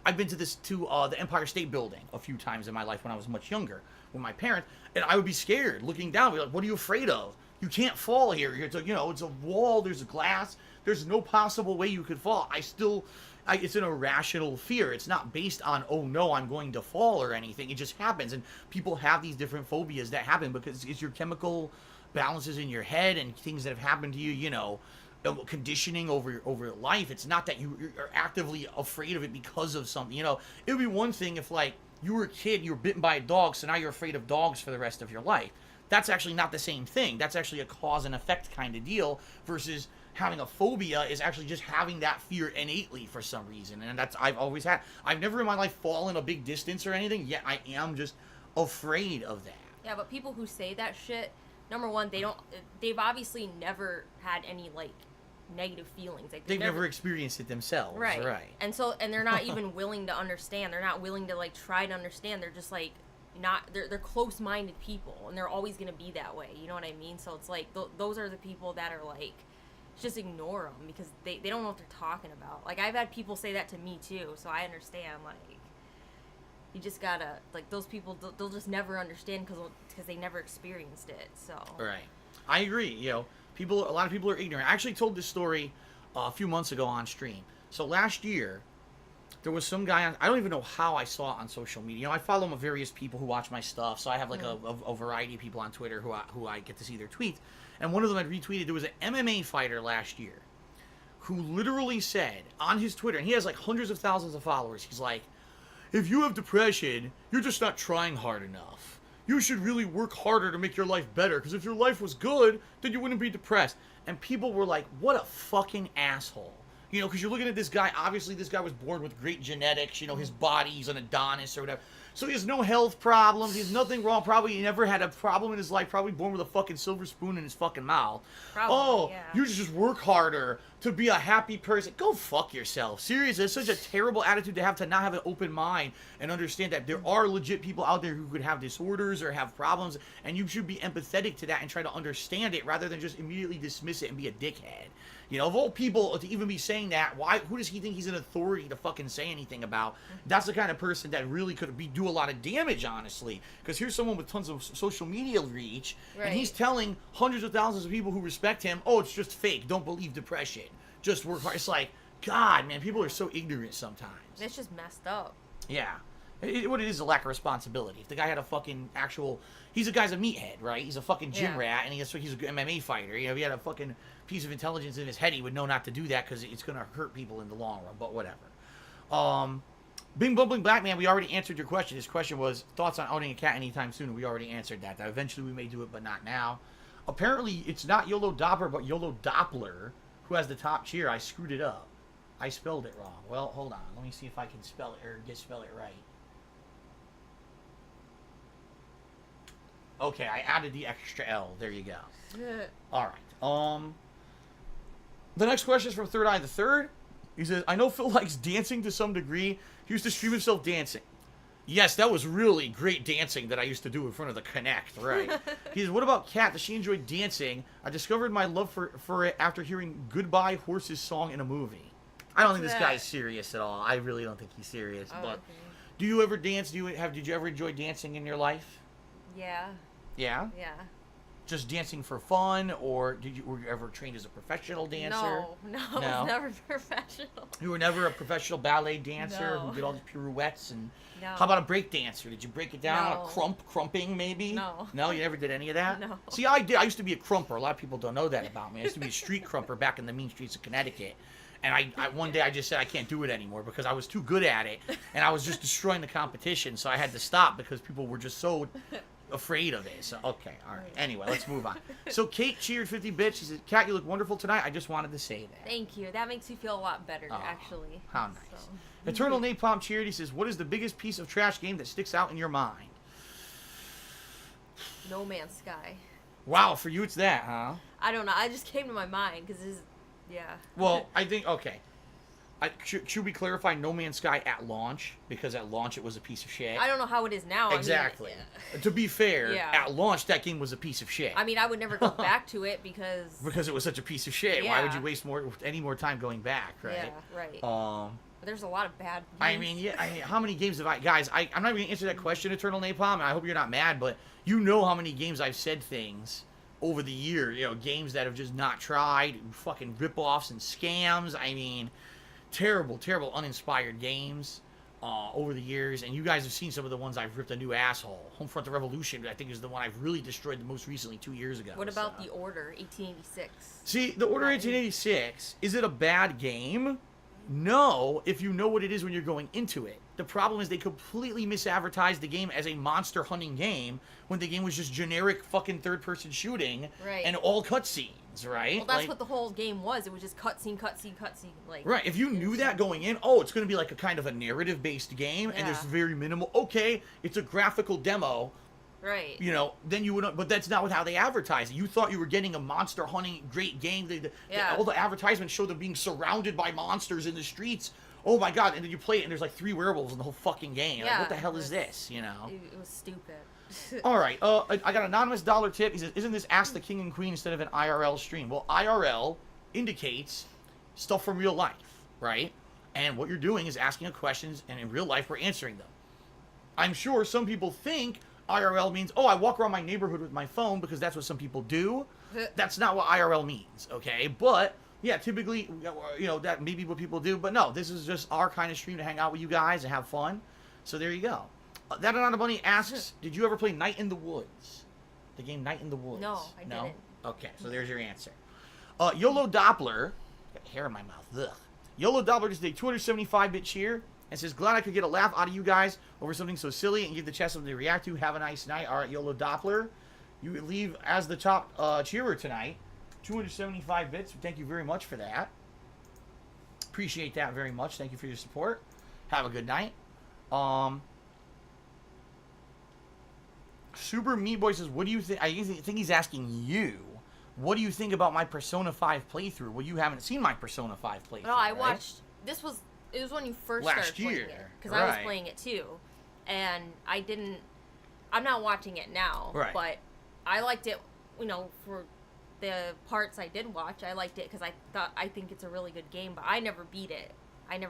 I've been to the Empire State Building a few times in my life when I was much younger with my parents, and I would be scared looking down. Be like, what are you afraid of? You can't fall here. It's a, you know, it's a wall. There's a glass. There's no possible way you could fall. It's an irrational fear. It's not based on, oh no, I'm going to fall or anything. It just happens. And people have these different phobias that happen because it's your chemical balances in your head and things that have happened to you, you know, conditioning over life. It's not that you're actively afraid of it because of something. You know, it would be one thing if, like, you were a kid, you were bitten by a dog, so now you're afraid of dogs for the rest of your life. That's actually not the same thing. That's actually a cause and effect kind of deal versus having a phobia is actually just having that fear innately for some reason. And that's, I've always had. I've never in my life fallen a big distance or anything, yet I am just afraid of that. Yeah, but people who say that shit, number one, they've obviously never had any, like, negative feelings. Like, they've never experienced it themselves. Right. Right. And they're not even willing to understand. They're not willing to, like, try to understand. They're just, like, they're close-minded people, and they're always going to be that way. You know what I mean? So it's like, those are the people that are, like, just ignore them because they don't know what they're talking about. Like, I've had people say that to me too, so I understand. Like, you just gotta, like, those people, they'll just never understand because they never experienced it. So right, I agree. You know, a lot of people are ignorant. I actually told this story a few months ago on stream. So last year, there was some guy I don't even know how I saw it on social media. You know, I follow various people who watch my stuff, so I have like a variety of people on Twitter who I get to see their tweets. And one of them had retweeted, there was an MMA fighter last year who literally said on his Twitter, and he has like hundreds of thousands of followers, he's like, if you have depression, you're just not trying hard enough. You should really work harder to make your life better, because if your life was good, then you wouldn't be depressed. And people were like, what a fucking asshole. You know, because you're looking at this guy, obviously this guy was born with great genetics, you know, his body, he's an Adonis or whatever. So he has no health problems, he has nothing wrong, probably he never had a problem in his life, probably born with a fucking silver spoon in his fucking mouth. Probably, yeah. You just work harder to be a happy person. Go fuck yourself. Seriously, it's such a terrible attitude to not have an open mind and understand that there are legit people out there who could have disorders or have problems, and you should be empathetic to that and try to understand it rather than just immediately dismiss it and be a dickhead. You know, of all people to even be saying that, who does he think he's an authority to fucking say anything about? That's the kind of person that really could do a lot of damage, honestly. Because here's someone with tons of social media reach, and he's telling hundreds of thousands of people who respect him, oh, it's just fake. Don't believe depression. Just work hard. It's like, God, man, people are so ignorant sometimes. It's just messed up. Yeah. What it is a lack of responsibility. If the guy had a fucking he's a guy's a meathead, right? He's a fucking gym rat, and he's an MMA fighter. You know, if he had a fucking piece of intelligence in his head, he would know not to do that because it's going to hurt people in the long run, but whatever. Bing Bumbling Black Man, we already answered your question. His question was thoughts on owning a cat anytime soon. We already answered that. That eventually we may do it, but not now. Apparently, it's not YOLO Doppler, but YOLO Doppler, who has the top cheer. I screwed it up. I spelled it wrong. Well, hold on. Let me see if I can spell it or spell it right. Okay, I added the extra L. There you go. All right. The next question is from Third Eye the Third. He says, I know Phil likes dancing to some degree. He used to stream himself dancing. Yes, that was really great dancing that I used to do in front of the Connect, right? He says, what about Kat? Does she enjoy dancing? I discovered my love for it after hearing Goodbye Horses song in a movie. I don't think this guy's serious at all. I really don't think he's serious. But do you ever dance? Did you ever enjoy dancing in your life? Yeah. Yeah? Yeah. Just dancing for fun, or were you ever trained as a professional dancer? No, I was never professional. You were never a professional ballet dancer who did all these pirouettes and... No. How about a break dancer? Did you break it down? No. Crumping maybe? No. No, you never did any of that? No. See, I did. I used to be a crumper. A lot of people don't know that about me. I used to be a street crumper back in the mean streets of Connecticut. And I one day I just said I can't do it anymore because I was too good at it, and I was just destroying the competition. So I had to stop because people were just so afraid of it. So okay, all right. Anyway, let's move on. So Kate cheered 50 bits. She said, "Kat, you look wonderful tonight. I just wanted to say that." Thank you. That makes me feel a lot better, actually. How nice. So. Eternal Napalm cheered. He says, "What is the biggest piece of trash game that sticks out in your mind?" No Man's Sky. Wow, for you it's that, huh? I don't know. I just came to my mind because it's. Yeah. Well, I think, okay. Should we clarify No Man's Sky at launch? Because at launch it was a piece of shit. I don't know how it is now. Exactly. I mean, To be fair, at launch that game was a piece of shit. I mean, I would never go back to it because... Because it was such a piece of shit. Why would you waste any more time going back, right? Yeah, right. But there's a lot of bad games. I mean, how many games have I... Guys, I'm not even going to answer that question, Eternal Napalm, and I hope you're not mad, but you know how many games I've said things over the year, games that have just not tried, fucking rip-offs and scams. I mean, terrible, terrible, uninspired games over the years. And you guys have seen some of the ones I've ripped a new asshole. Homefront the Revolution, I think, is the one I've really destroyed the most recently 2 years ago. What about The Order, 1886? See, The Order 1886, is it a bad game? No, if you know what it is when you're going into it. The problem is they completely misadvertised the game as a monster hunting game when the game was just generic fucking third-person shooting and all cutscenes, right? Well, that's what the whole game was. It was just cutscene. Like, right, if you knew that going in, it's going to be like a kind of a narrative-based game, and there's very minimal... Okay, it's a graphical demo. Right. Then you would... But that's not how they advertise it. You thought you were getting a monster hunting great game. All the advertisements show them being surrounded by monsters in the streets. Oh my god, and then you play it and there's like 3 werewolves in the whole fucking game. Yeah, like, what the hell is this, It was stupid. Alright, I got an anonymous dollar tip. He says, isn't this Ask the King and Queen instead of an IRL stream? Well, IRL indicates stuff from real life, right? And what you're doing is asking questions, and in real life we're answering them. I'm sure some people think IRL means, I walk around my neighborhood with my phone because that's what some people do. That's not what IRL means, okay? But... yeah, typically, that may be what people do. But no, this is just our kind of stream to hang out with you guys and have fun. So there you go. That Anonymous Bunny asks, did you ever play Night in the Woods? The game Night in the Woods? No, I didn't. Okay, so there's your answer. YOLO Doppler, got hair in my mouth, ugh. YOLO Doppler just did a 275-bit cheer and says, glad I could get a laugh out of you guys over something so silly and give the chat something to react to. Have a nice night. All right, YOLO Doppler, you leave as the top cheerer tonight. 275 bits. Thank you very much for that. Appreciate that very much. Thank you for your support. Have a good night. Super Meat Boy says, what do you think? I think he's asking you. What do you think about my Persona 5 playthrough? Well, you haven't seen my Persona 5 playthrough. No, I watched. It was when you first started playing it. Because I was playing it too. And I'm not watching it now. Right. But I liked it, for the parts I did watch. I liked it because I think it's a really good game, but I never beat it. And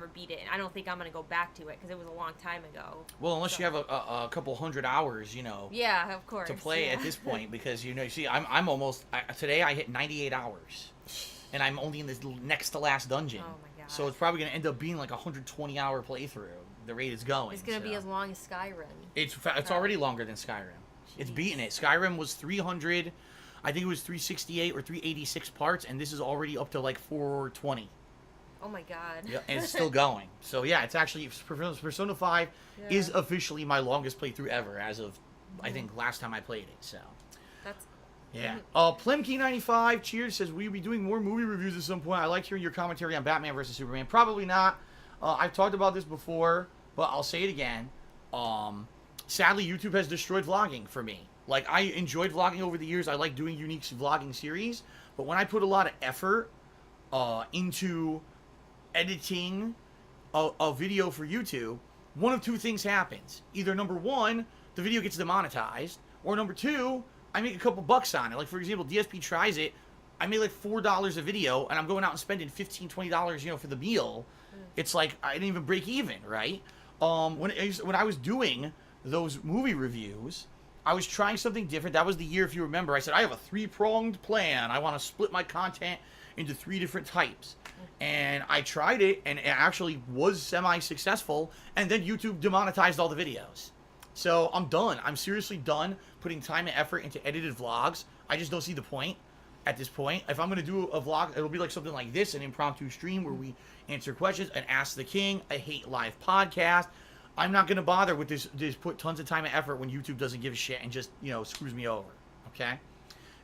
I don't think I'm going to go back to it because it was a long time ago. Well, unless you have a couple hundred hours, Yeah, of course. To play at this point, because, see, I'm almost... today I hit 98 hours. And I'm only in this next to last dungeon. Oh, my God. So it's probably going to end up being like a 120-hour playthrough. The rate it's going. It's going to be as long as Skyrim. It's already longer than Skyrim. Jeez. It's beating it. Skyrim was 300... I think it was 368 or 386 parts, and this is already up to like 420. Oh my god. Yeah, and it's still going. So yeah, it's actually Persona 5 is Yeah. officially my longest playthrough ever as of I think last time I played it. So That's yeah. Plemkey95 cheers says we'll be doing more movie reviews at some point. I like hearing your commentary on Batman versus Superman. Probably not. I've talked about this before, but I'll say it again. Sadly, YouTube has destroyed vlogging for me. Like, I enjoyed vlogging over the years. I like doing unique vlogging series. But when I put a lot of effort into editing a video for YouTube, one of two things happens. Either number one, the video gets demonetized, or number two, I make a couple bucks on it. Like, for example, DSP tries it. I made like $4 a video, and I'm going out and spending $15, $20, for the meal. It's like, I didn't even break even, right? When I was doing those movie reviews, I was trying something different. That was the year, if you remember, I said, I have a 3-pronged plan. I want to split my content into 3 different types. And I tried it, and it actually was semi-successful, and then YouTube demonetized all the videos. So I'm done. I'm seriously done putting time and effort into edited vlogs. I just don't see the point at this point. If I'm going to do a vlog, it'll be like something like this, an impromptu stream where we answer questions, an Ask the King, a Hate Live podcast. I'm not going to bother with this put tons of time and effort when YouTube doesn't give a shit and just, screws me over. Okay?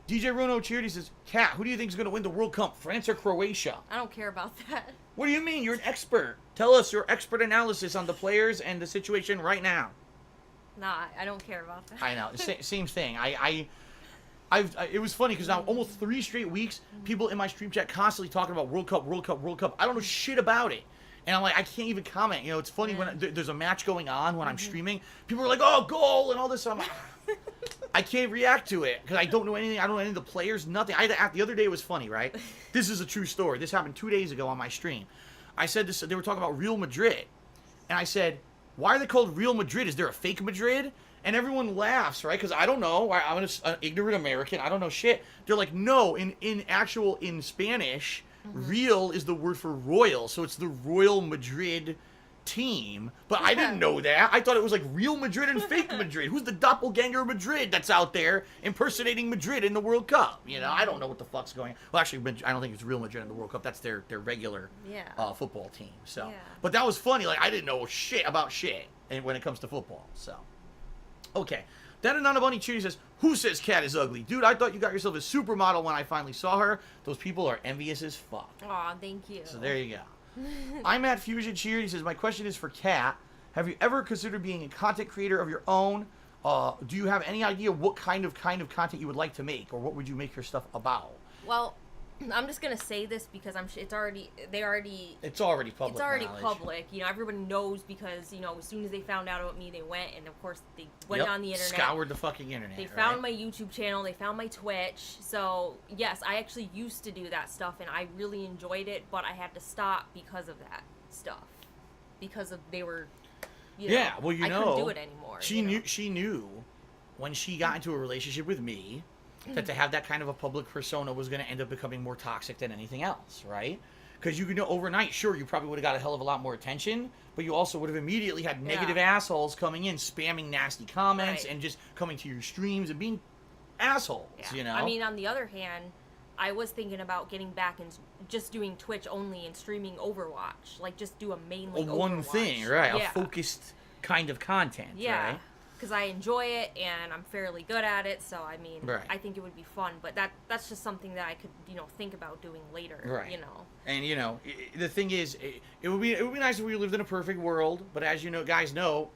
DJ Rono Charity says, Kat, who do you think is going to win the World Cup, France or Croatia? I don't care about that. What do you mean? You're an expert. Tell us your expert analysis on the players and the situation right now. Nah, I don't care about that. I know. Same thing. It was funny because now almost 3 straight weeks, people in my stream chat constantly talking about World Cup, World Cup, World Cup. I don't know shit about it. And I'm like, I can't even comment. It's funny when there's a match going on when I'm streaming. People are like, oh, goal, and all this. I'm like, I can't react to it because I don't know anything. I don't know any of the players, nothing. The other day was funny, right? This is a true story. This happened 2 days ago on my stream. I said this. They were talking about Real Madrid. And I said, why are they called Real Madrid? Is there a fake Madrid? And everyone laughs, right? Because I don't know. I'm an ignorant American. I don't know shit. They're like, no, in Spanish, real is the word for royal. So it's the Royal Madrid team. But I didn't know that. I thought it was like Real Madrid and fake Madrid. Who's the doppelganger Madrid that's out there impersonating Madrid in the World Cup? I don't know what the fuck's going on. Well, actually, I don't think it's Real Madrid in the World Cup. That's their regular football team. So, Yeah. But that was funny. Like, I didn't know shit about shit when it comes to football. So, okay. Then Anana Bunny Cheery says, who says Kat is ugly? Dude, I thought you got yourself a supermodel when I finally saw her. Those people are envious as fuck. Aw, thank you. So there you go. I'm at Fusion Cheer. He says, my question is for Kat. Have you ever considered being a content creator of your own? Do you have any idea what kind of content you would like to make? Or what would you make your stuff about? Well, I'm just gonna say this because it's already public. It's already knowledge. Public. Everybody knows because as soon as they found out about me, they went and of course they went on the internet, scoured the fucking internet. They found my YouTube channel, they found my Twitch. So yes, I actually used to do that stuff and I really enjoyed it, but I had to stop because of that stuff. Because they were, yeah. Well, I couldn't do it anymore. She knew when she got into a relationship with me that to have that kind of a public persona was going to end up becoming more toxic than anything else, right? Because you could know overnight, sure, you probably would have got a hell of a lot more attention, but you also would have immediately had negative assholes coming in, spamming nasty comments, and just coming to your streams and being assholes, I mean, on the other hand, I was thinking about getting back and just doing Twitch only and streaming Overwatch. Like, just do a mainly Overwatch. One thing, right? Yeah. A focused kind of content, right? Because I enjoy it and I'm fairly good at it, so I mean, I think it would be fun. But that's just something that I could, think about doing later, right? And the thing is, it would be nice if we lived in a perfect world. But as guys know,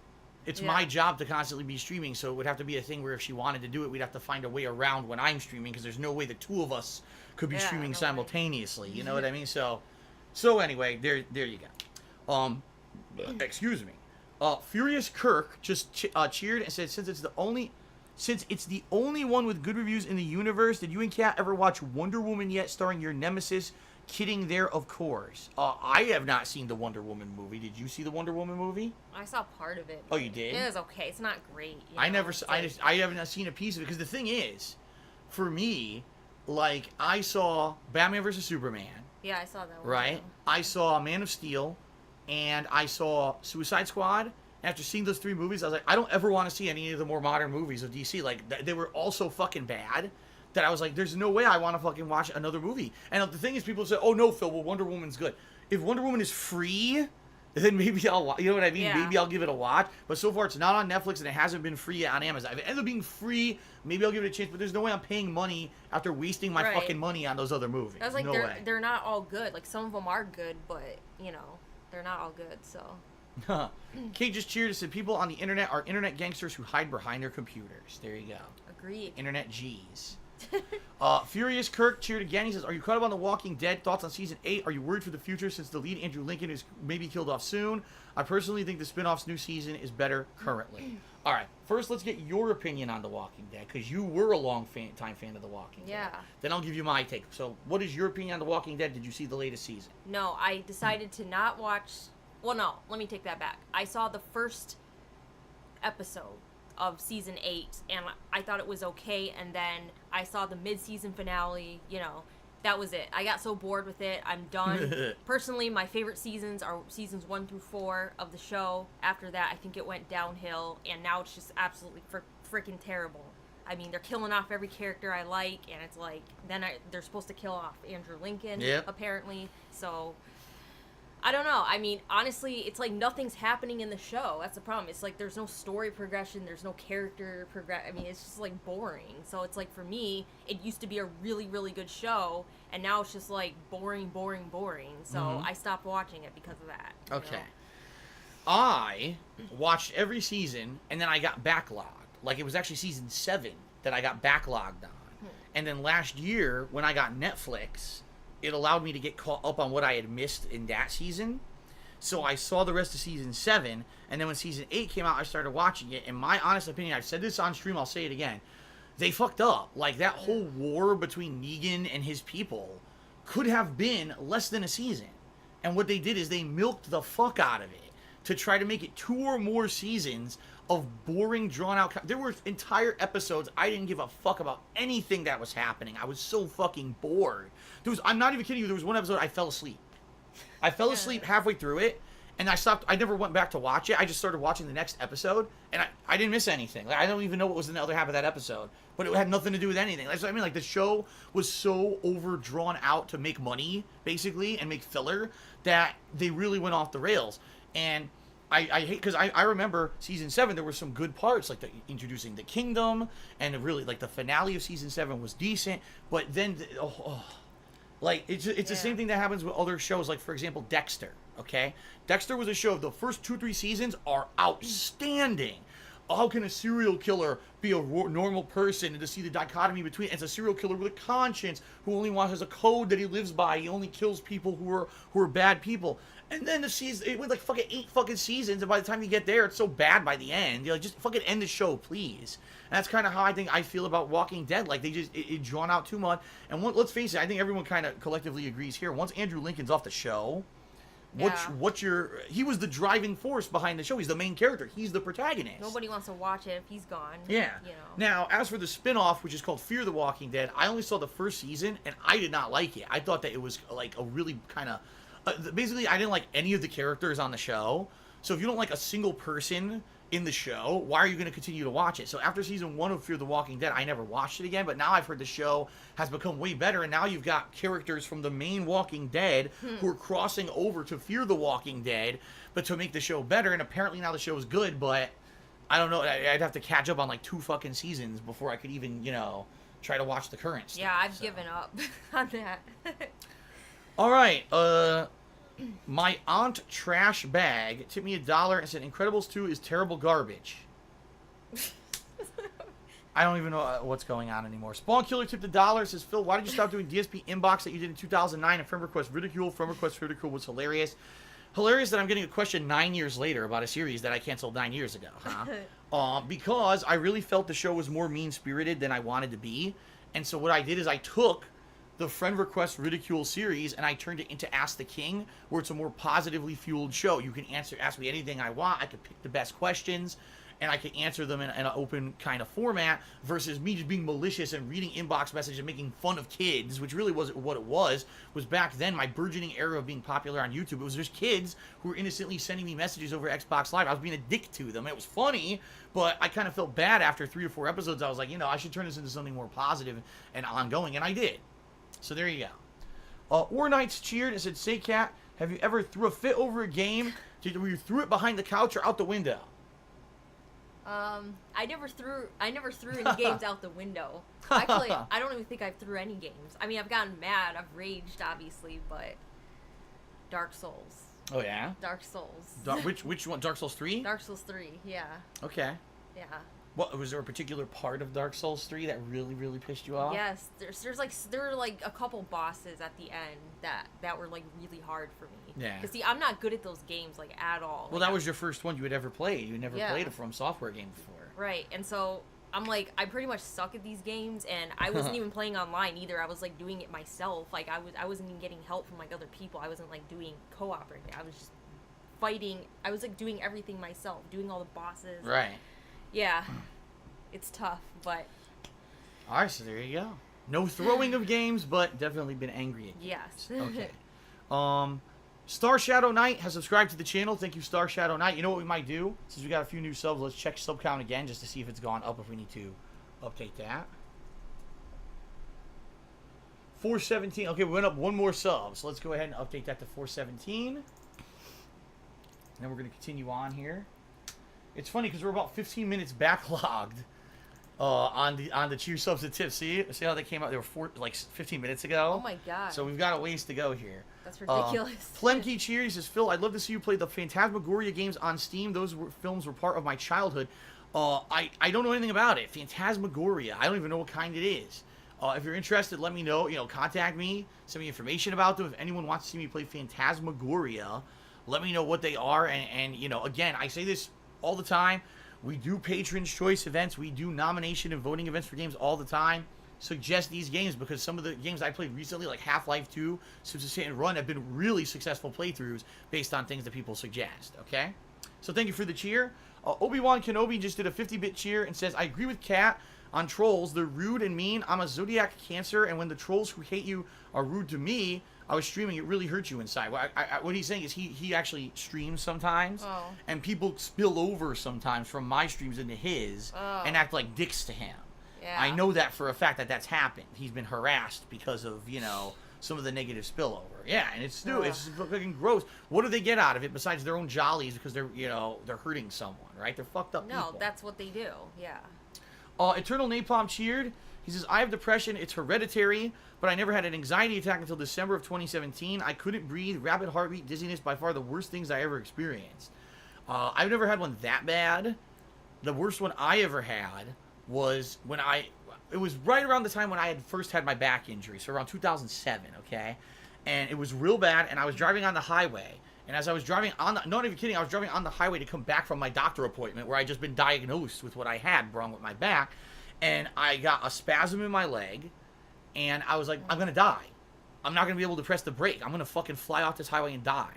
it's my job to constantly be streaming, so it would have to be a thing where if she wanted to do it, we'd have to find a way around when I'm streaming because there's no way the two of us could be streaming simultaneously. You know what I mean? So anyway, there you go. Excuse me. Furious Kirk just cheered and said, since it's the only one with good reviews in the universe, did you and Kat ever watch Wonder Woman yet, starring your nemesis? Kidding there, of course. I have not seen the Wonder Woman movie. Did you see the Wonder Woman movie? I saw part of it. Oh, you did? It was okay. It's not great. I haven't seen a piece of it because the thing is, for me, like I saw Batman vs Superman. Yeah, I saw that one. Right. Too. I saw Man of Steel. And I saw Suicide Squad. After seeing those 3 movies, I was like, I don't ever want to see any of the more modern movies of DC. Like, they were all so fucking bad that I was like, there's no way I want to fucking watch another movie. And the thing is, people say, oh, no, Phil, well, Wonder Woman's good. if Wonder Woman is free, then maybe I'll, you know what I mean? Yeah. Maybe I'll give it a watch. But so far, it's not on Netflix, and it hasn't been free yet on Amazon. If it ends up being free, maybe I'll give it a chance. But there's no way I'm paying money after wasting my Right. fucking money on those other movies. I was like, no way. they're not all good. Like, some of them are good, but, you know, they're not all good, so. Kate just cheered and said, people on the internet are internet gangsters who hide behind their computers. There you go. Agreed. Internet G's. Furious Kirk cheered again. He says, are you caught up on The Walking Dead? Thoughts on Season 8? Are you worried for the future since the lead, Andrew Lincoln, is maybe killed off soon? I personally think the spin-off's new season is better currently. All right, first let's get your opinion on The Walking Dead, because you were a long-time fan of The Walking Dead. Yeah. Then I'll give you my take. So what is your opinion on The Walking Dead? Did you see the latest season? No, I decided to not watch... Well, no, let me take that back. I saw the first episode of Season 8, and I thought it was okay, and then I saw the mid-season finale, you know, that was it. I got so bored with it, I'm done. Personally, my favorite seasons are seasons 1 through 4 of the show. After that, I think it went downhill, and now it's just absolutely freaking terrible. I mean, they're killing off every character I like, and it's like, then they're supposed to kill off Andrew Lincoln, apparently, so... I don't know. I mean, honestly, it's like nothing's happening in the show. That's the problem. It's like there's no story progression. There's no character I mean, it's just like boring. So it's like for me, it used to be a really, really good show, and now it's just like boring. So I stopped watching it because of that. Okay. You know? I watched every season, and then I got backlogged. Like, it was actually season 7 that I got backlogged on. And then last year, when I got Netflix, it allowed me to get caught up on what I had missed in that season. So I saw the rest of season 7, and then when season 8 came out, I started watching it. In my honest opinion, I've said this on stream, I'll say it again, they fucked up. Like, that whole war between Negan and his people could have been less than a season. And what they did is they milked the fuck out of it to try to make it 2 or more seasons of boring, drawn-out... There were entire episodes I didn't give a fuck about anything that was happening. I was so fucking bored. I'm not even kidding you, there was one episode I fell asleep. I fell asleep halfway through it, and I stopped. I never went back to watch it. I just started watching the next episode, and I didn't miss anything. Like, I don't even know what was in the other half of that episode, but it had nothing to do with anything. That's what I mean. Like, the show was so overdrawn out to make money, basically, and make filler, that they really went off the rails. And I hate, because I remember season 7, there were some good parts, like introducing the kingdom, and really, like, the finale of season 7 was decent, but then, like, it's the same thing that happens with other shows, like, for example, Dexter, okay? Dexter was a show, the first 2-3 seasons are outstanding. How can a serial killer be a normal person, and to see the dichotomy between, it's a serial killer with a conscience who only has a code that he lives by, he only kills people who are bad people. And then the season, it went like fucking 8 fucking seasons, and by the time you get there, it's so bad by the end. You're like, just fucking end the show, please. And that's kind of how I feel about Walking Dead. Like, they just, it drawn out too much. And let's face it, I think everyone kind of collectively agrees here. Once Andrew Lincoln's off the show, he was the driving force behind the show. He's the main character. He's the protagonist. Nobody wants to watch it if he's gone. Yeah. You know. Now, as for the spin-off, which is called Fear the Walking Dead, I only saw the first season, and I did not like it. I thought that it was, like, a really kind of... basically, I didn't like any of the characters on the show. So if you don't like a single person in the show, why are you going to continue to watch it? So after season 1 of Fear the Walking Dead, I never watched it again. But now I've heard the show has become way better. And now you've got characters from the main Walking Dead who are crossing over to Fear the Walking Dead, but to make the show better. And apparently now the show is good, but I don't know. I'd have to catch up on like 2 fucking seasons before I could even, try to watch the current stuff. Yeah, I've given up on that. All right, my aunt Trash Bag tipped me $1 and said Incredibles 2 is terrible garbage. I don't even know what's going on anymore. Spawn Killer tipped $1, says, Phil, why did you stop doing DSP inbox that you did in 2009 and Friend Request Ridicule? Friend Request Ridicule was hilarious. Hilarious that I'm getting a question 9 years later about a series that I canceled 9 years ago, huh? Because I really felt the show was more mean-spirited than I wanted to be. And so what I did is I took the Friend Request Ridicule series and I turned it into Ask the King, where it's a more positively fueled show. You can ask me anything I want. I could pick the best questions, and I could answer them in an open kind of format, versus me just being malicious and reading inbox messages and making fun of kids, which really wasn't what it was back then, my burgeoning era of being popular on YouTube. It was just kids who were innocently sending me messages over Xbox Live. I was being a dick to them. It was funny, but I kind of felt bad after 3 or 4 episodes. I was like, I should turn this into something more positive and ongoing, and I did. So there you go. War Knights cheered and said, say, Cat, Have you ever threw a fit over a game where you threw it behind the couch or out the window? I never threw any games out the window. Actually, I don't even think I threw any games. I mean, I've gotten mad, I've raged, obviously, but Dark Souls. Oh yeah. Dark Souls. Which one? Dark Souls 3? Dark Souls 3. Yeah. Okay. Yeah. What was there a particular part of Dark Souls 3 that really pissed you off? Yes, there were like a couple bosses at the end that were like really hard for me. Yeah. Because see, I'm not good at those games like at all. Well, like, that was your first one you had ever played. You never played a From Software game before. Right, and so I'm like, I pretty much suck at these games, and I wasn't even playing online either. I was like doing it myself. Like I wasn't even getting help from like other people. I wasn't like doing co-op or anything. I was just fighting. I was like doing everything myself, doing all the bosses. Right. Yeah. It's tough, but... Alright, so there you go. No throwing of games, but definitely been angry at games. Yes. Okay. Star Shadow Knight has subscribed to the channel. Thank you, Star Shadow Knight. You know what we might do? Since we got a few new subs, let's check sub count again just to see if it's gone up, if we need to update that. 417. Okay, we went up one more sub, so let's go ahead and update that to 417. And then we're going to continue on here. It's funny because we're about 15 minutes backlogged on the cheer subs and tips. See how they came out? They were 15 minutes ago. Oh my god. So we've got a ways to go here. That's ridiculous. Flemke Cheers says, Phil, I'd love to see you play the Phantasmagoria games on Steam. Those films were part of my childhood. I don't know anything about it. Phantasmagoria. I don't even know what kind it is. If you're interested, let me know. Contact me. Send me information about them. If anyone wants to see me play Phantasmagoria, let me know what they are. And again, I say this all the time. We do Patron's Choice events. We do nomination and voting events for games all the time. Suggest these games because some of the games I played recently, like Half-Life 2, Simpsons Hit and Run, have been really successful playthroughs based on things that people suggest, okay? So thank you for the cheer. Obi-Wan Kenobi just did a 50-bit cheer and says, I agree with Kat on trolls. They're rude and mean. I'm a Zodiac Cancer, and when the trolls who hate you are rude to me, I was streaming, it really hurts you inside. What he's saying is he actually streams sometimes, and people spill over sometimes from my streams into his and act like dicks to him. Yeah. I know that for a fact that's happened. He's been harassed because of, some of the negative spillover. Yeah, and it's fucking gross. What do they get out of it besides their own jollies because they're hurting someone, right? They're fucked up people. No, that's what they do. Yeah. Eternal Napalm cheered. He says, I have depression. It's hereditary, but I never had an anxiety attack until December of 2017. I couldn't breathe, rapid heartbeat, dizziness, by far the worst things I ever experienced. I've never had one that bad. The worst one I ever had was it was right around the time when I had first had my back injury, so around 2007, okay? And it was real bad, and I was driving on the highway. And as I was driving not even kidding, I was driving on the highway to come back from my doctor appointment where I just been diagnosed with what I had wrong with my back. And I got a spasm in my leg, and I was like, I'm going to die. I'm not going to be able to press the brake. I'm going to fucking fly off this highway and die.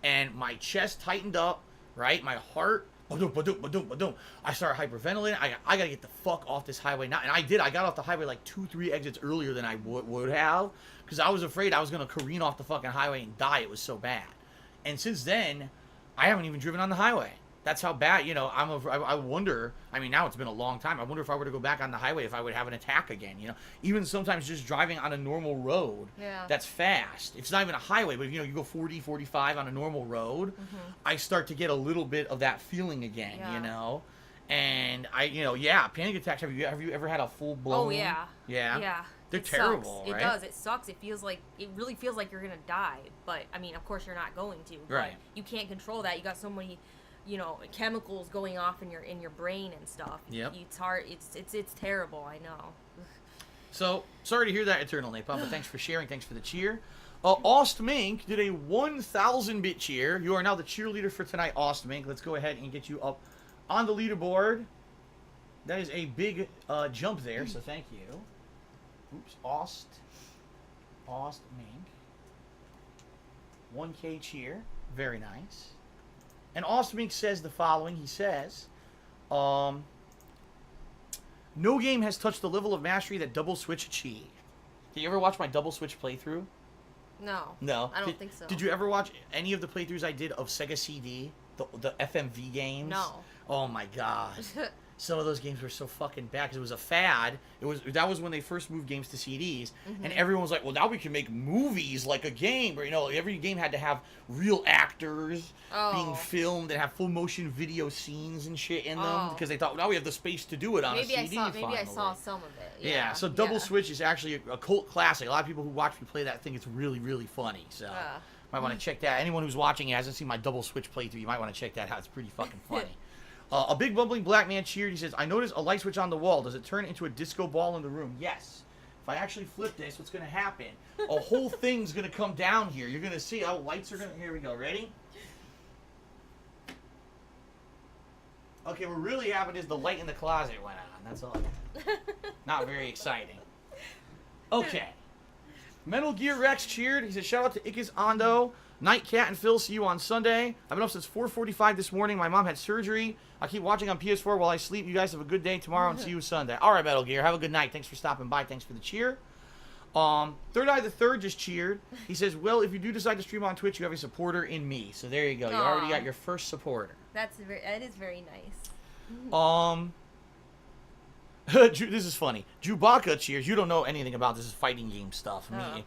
And my chest tightened up, right? My heart, ba-doom, ba-doom, ba-doom, ba-doom. I started hyperventilating. I got to get the fuck off this highway now. And I did. I got off the highway like 2-3 exits earlier than I would have, because I was afraid I was going to careen off the fucking highway and die. It was so bad. And since then, I haven't even driven on the highway. That's how bad, I wonder, now it's been a long time. I wonder if I were to go back on the highway, if I would have an attack again, Even sometimes just driving on a normal road that's fast. It's not even a highway, but you go 40, 45 on a normal road, I start to get a little bit of that feeling again, And panic attacks. Have you ever had a full blown? Oh, yeah. Yeah? Yeah. They're terrible, sucks. right? It does. It sucks. It really feels like you're going to die. But, of course you're not going to. Right. But you can't control that. You got so many, chemicals going off in your brain and stuff. Yep. It's hard. It's terrible. I know. So, sorry to hear that, Eternal Napalm, but thanks for sharing. Thanks for the cheer. Ost Mink did a 1,000-bit cheer. You are now the cheerleader for tonight, Ost Mink. Let's go ahead and get you up on the leaderboard. That is a big jump there, so thank you. Oops, Ost Mink. 1K cheer. Very nice. And Ost Mink says the following. He says, no game has touched the level of mastery that Double Switch achieved. Did you ever watch my Double Switch playthrough? No. No? I don't think so. Did you ever watch any of the playthroughs I did of Sega CD? The FMV games? No. Oh my god. some of those games were so fucking bad because it was a fad. That was when they first moved games to CDs, and everyone was like, "Well, now we can make movies like a game." Or every game had to have real actors being filmed and have full motion video scenes and shit in them because they thought, "Now we have the space to do it on a CD." Maybe I saw some of it. Yeah. So Double Switch is actually a cult classic. A lot of people who watch me play that think it's really, really funny. So might want to check that. Anyone who's watching and hasn't seen my Double Switch playthrough, you might want to check that out. It's pretty fucking funny. A big bumbling black man cheered. He says, I noticed a light switch on the wall. Does it turn into a disco ball in the room? Yes. If I actually flip this, what's going to happen? A whole thing's going to come down here. You're going to see how lights are going to... Here we go. Ready? Okay, what really happened is the light in the closet went on. That's all. Not very exciting. Okay. Metal Gear Rex cheered. He said, shout out to Ickes Ando. Night, Cat, and Phil, see you on Sunday. I've been up since 4:45 this morning. My mom had surgery. I'll keep watching on PS4 while I sleep. You guys have a good day tomorrow and see you Sunday. All right, Metal Gear. Have a good night. Thanks for stopping by. Thanks for the cheer. Third Eye the Third just cheered. He says, well, if you do decide to stream on Twitch, you have a supporter in me. So there you go. You already got your first supporter. That is very nice. This is funny. Chewbacca cheers. You don't know anything about this fighting game stuff. Me.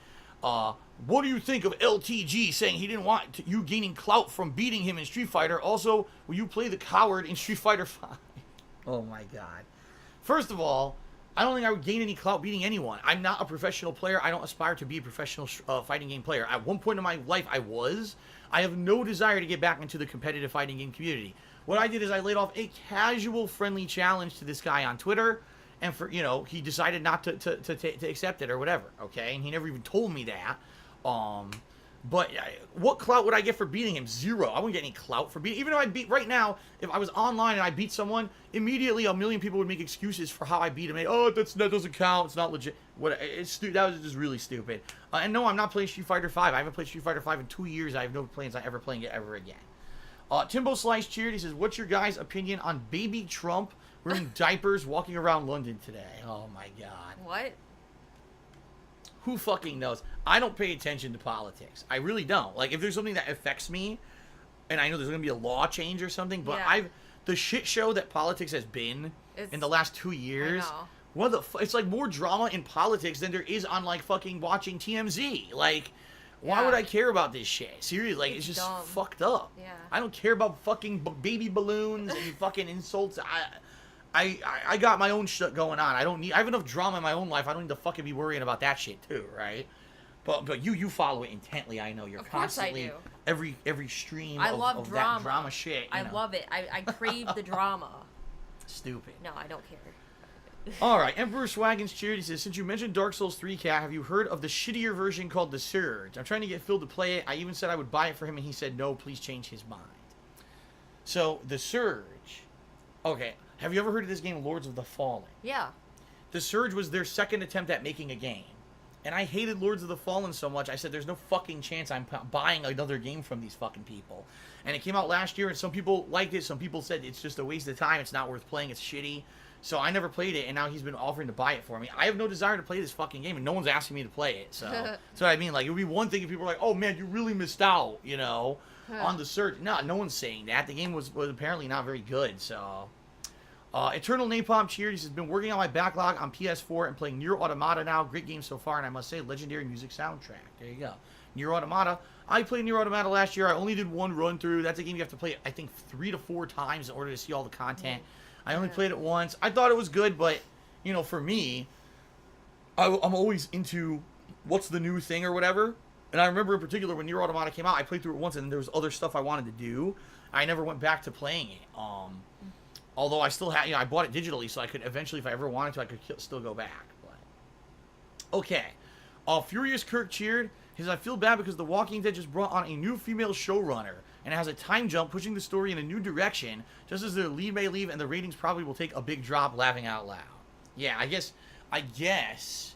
What do you think of LTG saying he didn't want you gaining clout from beating him in Street Fighter? Also, will you play the coward in Street Fighter 5? Oh my god. First of all, I don't think I would gain any clout beating anyone. I'm not a professional player. I don't aspire to be a professional fighting game player. At one point in my life, I was. I have no desire to get back into the competitive fighting game community. What I did is I laid off a casual, friendly challenge to this guy on Twitter. And for, he decided not to accept it or whatever, okay? And he never even told me that. But what clout would I get for beating him? Zero. I wouldn't get any clout for beating. Even if I beat right now, if I was online and I beat someone, immediately a million people would make excuses for how I beat him. That doesn't count. It's not legit. That was just really stupid. And no, I'm not playing Street Fighter 5. I haven't played Street Fighter 5 in 2 years. I have no plans on ever playing it ever again. Timbo Slice cheered. He says, "What's your guys' opinion on Baby Trump wearing diapers walking around London today?" Oh my god. What? Who fucking knows? I don't pay attention to politics. I really don't. Like, if there's something that affects me, and I know there's going to be a law change or something, but the shit show that politics has been in the last 2 years, it's like more drama in politics than there is on, like, fucking watching TMZ. Like, why would I care about this shit? Seriously, like, it's just dumb. Fucked up. Yeah. I don't care about fucking baby balloons and fucking insults. I got my own shit going on. I have enough drama in my own life. I don't need to fucking be worrying about that shit too, right? But you follow it intently. I know you're constantly every stream I love of drama. That drama shit. I love it. I crave the drama. Stupid. No, I don't care. All right, Emperor Swaggins cheered. He says, since you mentioned Dark Souls 3, Cat, have you heard of the shittier version called The Surge? I'm trying to get Phil to play it. I even said I would buy it for him, and he said no. Please change his mind. So The Surge. Okay. Have you ever heard of this game, Lords of the Fallen? Yeah. The Surge was their second attempt at making a game. And I hated Lords of the Fallen so much, I said, there's no fucking chance I'm buying another game from these fucking people. And it came out last year, and some people liked it. Some people said it's just a waste of time. It's not worth playing. It's shitty. So I never played it, and now he's been offering to buy it for me. I have no desire to play this fucking game, and no one's asking me to play it. So that's what I mean. Like, it would be one thing if people were like, oh, man, you really missed out, on The Surge. No one's saying that. The game was apparently not very good, so... Eternal Napalm cheered. He says, been working on my backlog on PS4 and playing Nier Automata now. Great game so far, and I must say, legendary music soundtrack. There you go. Nier Automata. I played Nier Automata last year. I only did one run through. That's a game you have to play, I think, 3 to 4 times in order to see all the content. I only played it once. I thought it was good, but, for me, I'm always into what's the new thing or whatever. And I remember in particular when Nier Automata came out, I played through it once, and there was other stuff I wanted to do. I never went back to playing it. Although I still had, I bought it digitally, so I could eventually, if I ever wanted to, I could still go back. But okay. Furious Kirk cheered. He says, I feel bad because The Walking Dead just brought on a new female showrunner, and it has a time jump pushing the story in a new direction, just as their lead may leave, and the ratings probably will take a big drop, laughing out loud. Yeah, I guess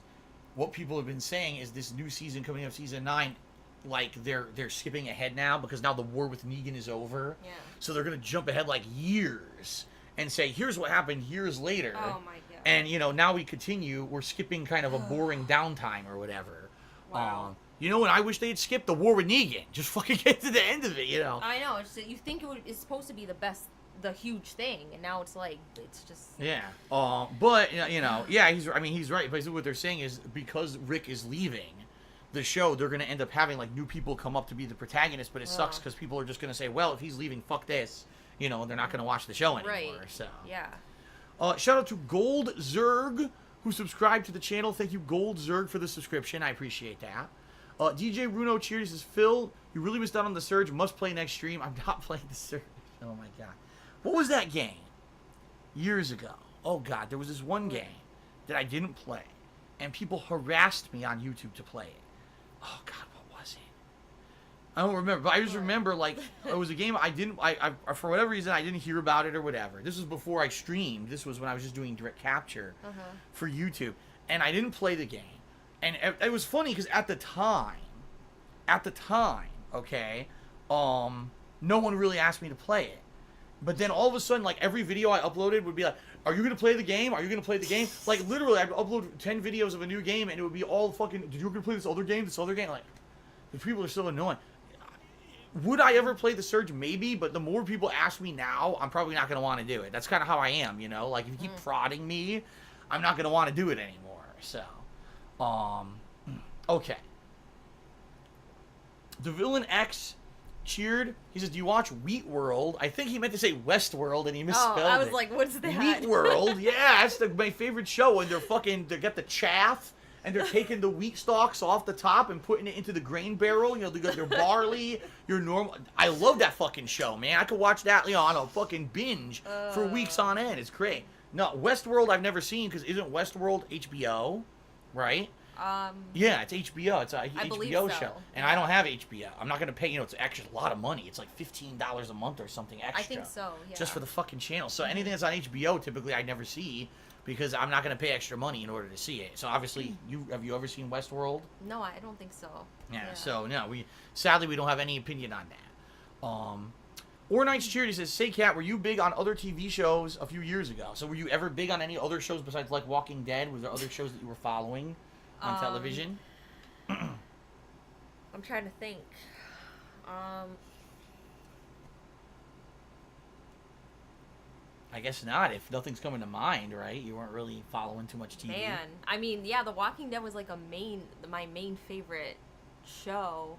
what people have been saying is this new season coming up, season 9, like they're skipping ahead now because now the war with Negan is over. Yeah. So they're gonna jump ahead like years and say, here's what happened years later. Oh my god. And now we continue. We're skipping kind of a boring downtime or whatever. Wow. And I wish they had skipped the war with Negan. Just fucking get to the end of it. I know. It's just, you think it's supposed to be the best the huge thing, and now it's like it's just Yeah. But yeah, he's right. Basically, what they're saying is because Rick is leaving the show, they're going to end up having like new people come up to be the protagonist. But it sucks because people are just going to say, well, if he's leaving, fuck this. They're not going to watch the show anymore. Right. So yeah. Shout out to Gold Zerg who subscribed to the channel. Thank you, Gold Zerg, for the subscription. I appreciate that. DJ Runo cheers. Says, Phil, you really missed out on the Surge. Must play next stream. I'm not playing the Surge. Oh my god. What was that game? Years ago. Oh god, there was this one game that I didn't play, and people harassed me on YouTube to play it. Oh god, what was it? I don't remember, but I just remember like it was a game I for whatever reason I didn't hear about it or whatever. This was before I streamed. This was when I was just doing direct capture for YouTube, and I didn't play the game. And it was funny because at the time, okay, no one really asked me to play it. But then all of a sudden, like, every video I uploaded would be like, are you going to play the game? Are you going to play the game? Like, literally, I'd upload 10 videos of a new game, and it would be all fucking, did you going to play this other game? This other game? Like, the people are so annoying. Would I ever play the Surge? Maybe, but the more people ask me now, I'm probably not going to want to do it. That's kind of how I am, Like, if you keep prodding me, I'm not going to want to do it anymore. So, okay. The Villain X cheered. He says, do you watch Wheat World? I think he meant to say Westworld, and he misspelled it. I was like, what's that? Wheat World, yeah, that's my favorite show. And they got the chaff, and they're taking the wheat stalks off the top and putting it into the grain barrel. They got their barley, your normal. I love that fucking show, man. I could watch that, on a fucking binge for weeks on end. It's great. No, Westworld I've never seen, because isn't Westworld HBO, right? Yeah, it's HBO. It's a HBO show, and I don't have HBO. I'm not gonna pay. It's actually a lot of money. It's like $15 a month or something extra. I think so. Yeah. Just for the fucking channel. So anything that's on HBO, typically I never see because I'm not gonna pay extra money in order to see it. So obviously, have you ever seen Westworld? No, I don't think so. Yeah. So no, sadly we don't have any opinion on that. Or Night's Charity says, say Cat, were you big on other TV shows a few years ago? So were you ever big on any other shows besides like Walking Dead? Was there other shows that you were following on television? I'm trying to think. I guess not. If nothing's coming to mind, right? You weren't really following too much TV. Man, I mean, yeah, The Walking Dead was like my main favorite show.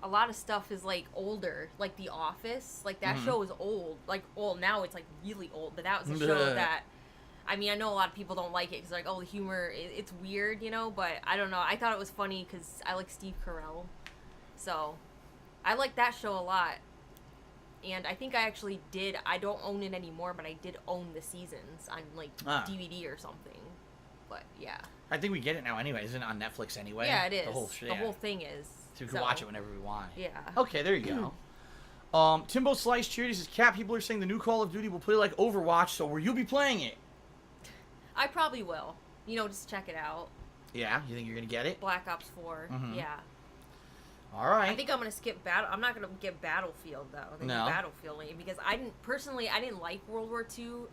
A lot of stuff is like older, like The Office. Like that show is old. Like, well, now it's like really old, but that was a show that. I mean, I know a lot of people don't like it because, like, the humor, it's weird, but I don't know. I thought it was funny because I like Steve Carell. So, I like that show a lot. And I think I actually did, I don't own it anymore, but I did own the seasons on, like, DVD or something. But, yeah. I think we get it now anyway. Isn't it on Netflix anyway? Yeah, it is. The whole thing is. So we can watch it whenever we want. Yeah. Okay, there you go. Timbo Slice Charity says, Cat, people are saying the new Call of Duty will play like Overwatch, so will you be playing it? I probably will. Just check it out. Yeah? You think you're going to get it? Black Ops 4. Yeah. All right. I think I'm going to skip I'm not going to get Battlefield, though. No. Battlefield, because I didn't like World War II,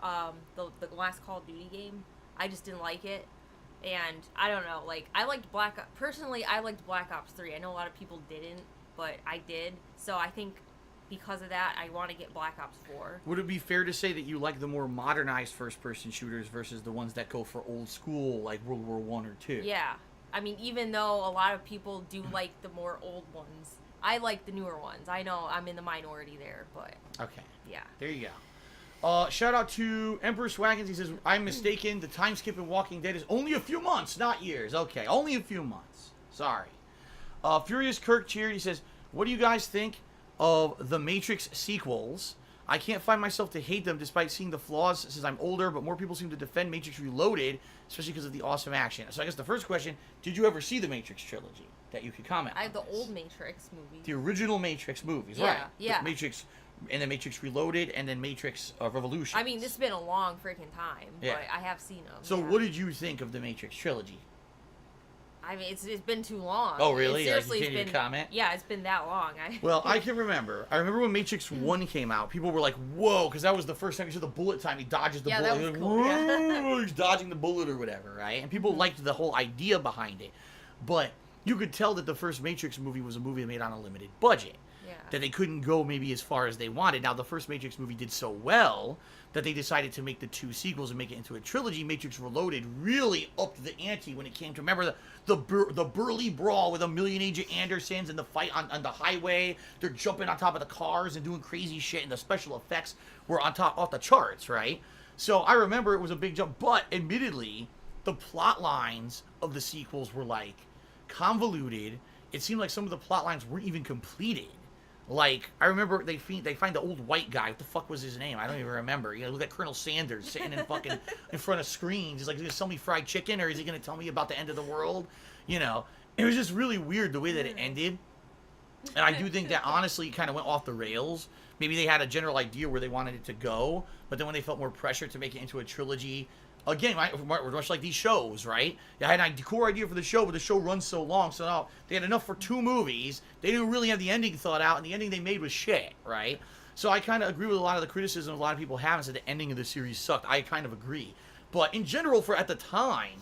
the last Call of Duty game. I just didn't like it. And I don't know, like, I liked personally, I liked Black Ops 3. I know a lot of people didn't, but I did. So I think because of that, I want to get Black Ops 4. Would it be fair to say that you like the more modernized first-person shooters versus the ones that go for old school, like World War I or II? Yeah. I mean, even though a lot of people do like the more old ones, I like the newer ones. I know I'm in the minority there, but... Okay. Yeah. There you go. Shout out to Emperor Swaggins. He says, I'm mistaken. The time skip in Walking Dead is only a few months, not years. Okay, only a few months. Sorry. Furious Kirk cheered. He says, what do you guys think of the Matrix sequels? I can't find myself to hate them despite seeing the flaws since I'm older, but more people seem to defend Matrix Reloaded, especially because of the awesome action. So I guess the first question, did you ever see the Matrix trilogy that you could comment on? I have the old Matrix movies. The original Matrix movies, yeah, right? Yeah. The Matrix, and then Matrix Reloaded, and then Matrix Revolution. I mean, this has been a long freaking time, but I have seen them. So what did you think of the Matrix trilogy? I mean, it's been too long. Oh, really? Seriously, like, you can't even comment? Yeah, it's been that long. Well, I can remember. I remember when Matrix 1 came out, people were like, whoa, because that was the first time you saw the bullet time. He dodges the bullet. That was cool. Yeah. He's dodging the bullet or whatever, right? And people liked the whole idea behind it. But you could tell that the first Matrix movie was a movie made on a limited budget. Yeah. that they couldn't go maybe as far as they wanted. Now, the first Matrix movie did so well that they decided to make the 2 sequels and make it into a trilogy. Matrix Reloaded really upped the ante when it came to, remember the burly brawl with a million Agent Andersons and the fight on the highway. They're jumping on top of the cars and doing crazy shit, and the special effects were off the charts, right? So I remember it was a big jump, but admittedly, the plot lines of the sequels were like convoluted. It seemed like some of the plot lines weren't even completed. Like, I remember they find the old white guy. What the fuck was his name? I don't even remember. You know, look at Colonel Sanders sitting in fucking in front of screens. He's like, is he gonna sell me fried chicken, or is he gonna tell me about the end of the world? You know, it was just really weird the way that it ended. And I do think that honestly kind of went off the rails. Maybe they had a general idea where they wanted it to go, but then when they felt more pressure to make it into a trilogy, again, much like these shows, right? They had a core idea for the show, but the show runs so long, so now they had enough for 2 movies. They didn't really have the ending thought out, and the ending they made was shit, right? So I kind of agree with a lot of the criticism a lot of people have and said the ending of the series sucked. I kind of agree. But in general, for at the time,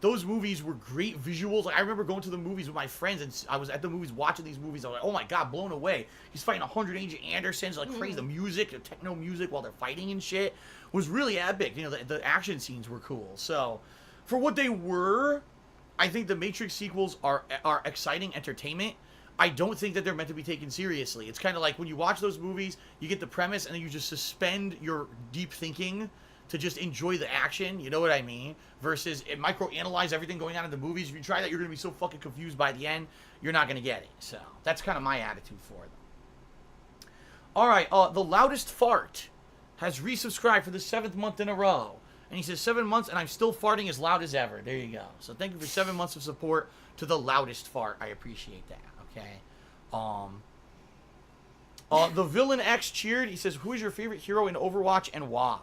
those movies were great visuals. Like, I remember going to the movies with my friends, and I was at the movies watching these movies. I was like, oh my God, blown away. He's fighting 100 Agent Andersons, like crazy. The music, the techno music while they're fighting and shit was really epic. You know, the action scenes were cool. So, for what they were, I think the Matrix sequels are exciting entertainment. I don't think that they're meant to be taken seriously. It's kind of like when you watch those movies, you get the premise, and then you just suspend your deep thinking to just enjoy the action, you know what I mean? Versus micro-analyze everything going on in the movies. If you try that, you're going to be so fucking confused by the end, you're not going to get it. So, that's kind of my attitude for them. Alright, The Loudest Fart has resubscribed for the 7th month in a row. And he says, 7 months and I'm still farting as loud as ever. There you go. So, thank you for 7 months of support to The Loudest Fart. I appreciate that, okay? The Villain X cheered. He says, who is your favorite hero in Overwatch and why?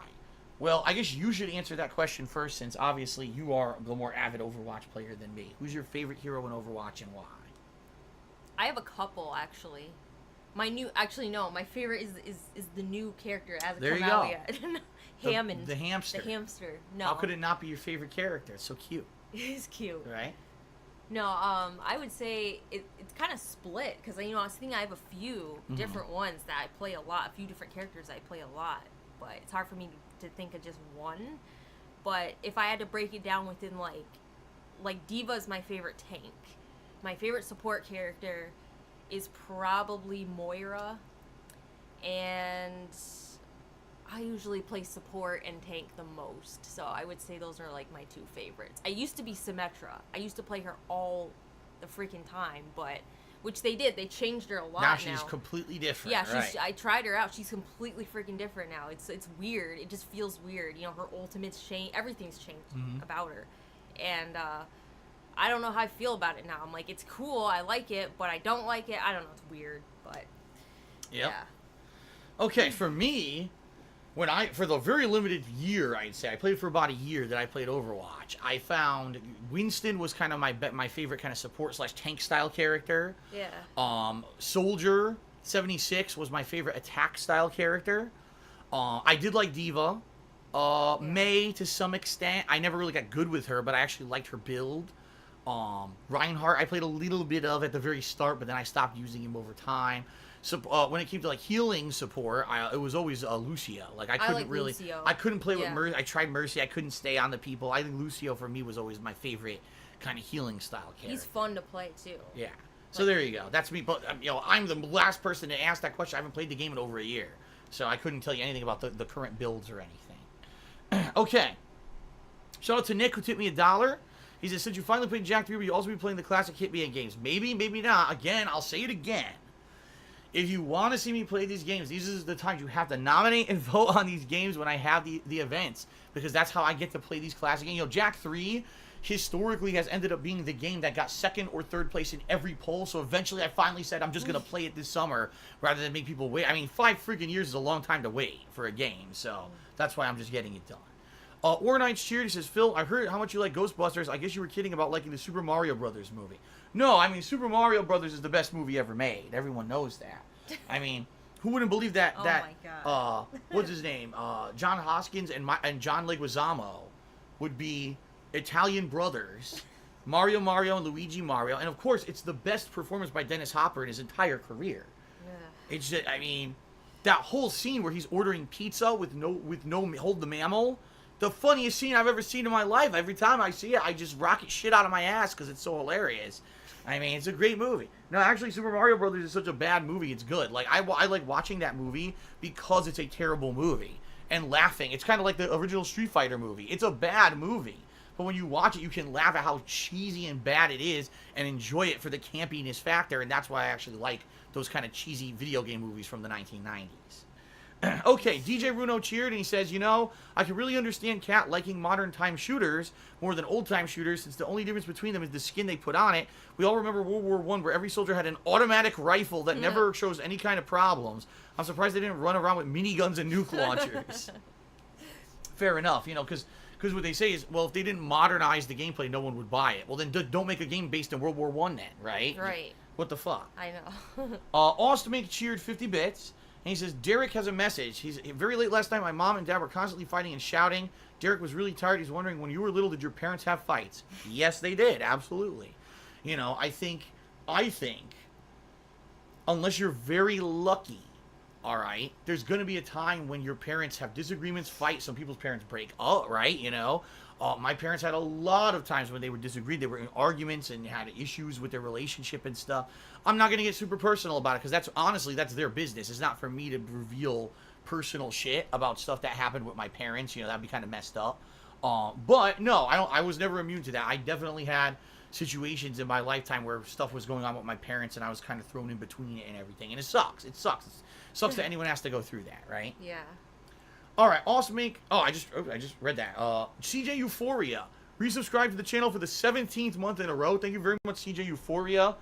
Well, I guess you should answer that question first, since obviously you are the more avid Overwatch player than me. Who's your favorite hero in Overwatch and why? I have a couple, actually. My favorite is the new character. It hasn't come out yet. Hammond. The hamster. The hamster. No. How could it not be your favorite character? It's so cute. He's cute. Right? No, I would say it's kind of split, because, I was thinking I have a few different ones that I play a lot, a few different characters I play a lot, but it's hard for me to think of just one. But if I had to break it down within, like D.Va is my favorite tank. My favorite support character is probably Moira, and I usually play support and tank the most, so I would say those are like my 2 favorites. I used to be Symmetra. I used to play her all the freaking time, but which they did. They changed her a lot now. Now she's completely different. Yeah, right. I tried her out. She's completely freaking different now. It's weird. It just feels weird. Her ultimate's changed. Everything's changed about her, and I don't know how I feel about it now. I'm like, it's cool. I like it, but I don't like it. I don't know. It's weird, but yep. Yeah. Okay, for me, for the very limited year, I'd say, I played for about a year that I played Overwatch, I found Winston was kind of my favorite kind of support / tank style character. Yeah. Soldier 76 was my favorite attack style character. I did like D.Va. Mei to some extent. I never really got good with her, but I actually liked her build. Reinhardt I played a little bit of at the very start, but then I stopped using him over time. So when it came to like healing support, it was always Lucio. Like I couldn't play with Mercy. I tried Mercy. I couldn't stay on the people. I think Lucio for me was always my favorite kind of healing style character. He's fun to play too. Yeah. So there you go. That's me. But I'm the last person to ask that question. I haven't played the game in over a year, so I couldn't tell you anything about the current builds or anything. Okay. Shout out to Nick who tipped me $1. He said, since you finally played Jack 3, will you also be playing the classic Hitman games? Maybe, maybe not. Again, I'll say it again. If you want to see me play these games, these are the times you have to nominate and vote on these games when I have the events. Because that's how I get to play these classic games. Jack 3 historically has ended up being the game that got 2nd or 3rd place in every poll. So eventually I finally said I'm just going to play it this summer rather than make people wait. I mean, 5 freaking years is a long time to wait for a game. So that's why I'm just getting it done. Ornite's cheered. He says, Phil, I heard how much you like Ghostbusters. I guess you were kidding about liking the Super Mario Brothers movie. No, I mean, Super Mario Brothers is the best movie ever made. Everyone knows that. I mean, who wouldn't believe that? Oh my God. What's his name? John Hoskins and John Leguizamo would be Italian brothers. Mario and Luigi Mario. And of course, it's the best performance by Dennis Hopper in his entire career. It's just, I mean, that whole scene where he's ordering pizza with no hold the mammal, the funniest scene I've ever seen in my life. Every time I see it, I just rocket shit out of my ass because it's so hilarious. I mean, it's a great movie. No, actually, Super Mario Brothers is such a bad movie, it's good. Like, I like watching that movie because it's a terrible movie. And laughing. It's kind of like the original Street Fighter movie. It's a bad movie. But when you watch it, you can laugh at how cheesy and bad it is and enjoy it for the campiness factor. And that's why I actually like those kind of cheesy video game movies from the 1990s. Okay, DJ Runo cheered and he says, you know, I can really understand Kat liking modern time shooters more than old time shooters since the only difference between them is the skin they put on it. We all remember World War I where every soldier had an automatic rifle that never shows any kind of problems. I'm surprised they didn't run around with miniguns and nuke launchers. Fair enough, you know, because what they say is, well, if they didn't modernize the gameplay, no one would buy it. Well, then don't make a game based in World War I then, right? Right. What the fuck? I know. Austin cheered 50 bits. And he says, Derek has a message. He's very late last night. My mom and dad were constantly fighting and shouting. Derek was really tired. He's wondering, when you were little, did your parents have fights? Yes, they did. Absolutely. You know, I think, unless you're very lucky, all right, there's going to be a time when your parents have disagreements, fight. Some people's parents break up, right? You know, my parents had a lot of times when they were disagreed. They were in arguments and had issues with their relationship and stuff. I'm not going to get super personal about it because that's their business. It's not for me to reveal personal shit about stuff that happened with my parents. You know, that'd be kind of messed up. But no, I was never immune to that. I definitely had situations in my lifetime where stuff was going on with my parents and I was kind of thrown in between it and everything. And it sucks. It sucks that anyone has to go through that, right? Yeah. All right, awesome. I just read that. CJ Euphoria resubscribed to the channel for the 17th month in a row. Thank you very much, CJ Euphoria.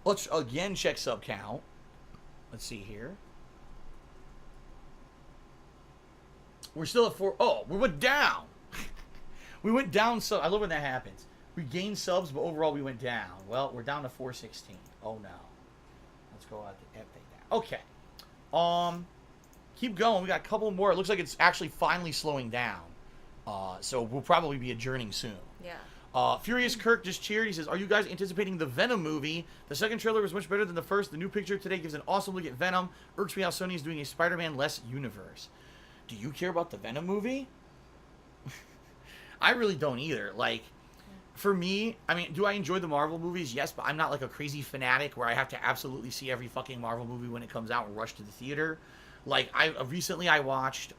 Let's again check sub count. Let's see here. We're still at 4. Oh, we went down. We went down. So I love when that happens. We gained subs, but overall we went down. Well, we're down to 416. Oh no. Let's go out to update that. Okay. Keep going. We got a couple more. It looks like it's actually finally slowing down. So we'll probably be adjourning soon. Yeah. Furious Kirk just cheered. He says, are you guys anticipating the Venom movie? The second trailer was much better than the first. The new picture today gives an awesome look at Venom. Irks me how Sony is doing a Spider-Man-less universe. Do you care about the Venom movie? I really don't either. Like, for me, I mean, do I enjoy the Marvel movies? Yes, but I'm not like a crazy fanatic where I have to absolutely see every fucking Marvel movie when it comes out and rush to the theater. Like, recently I watched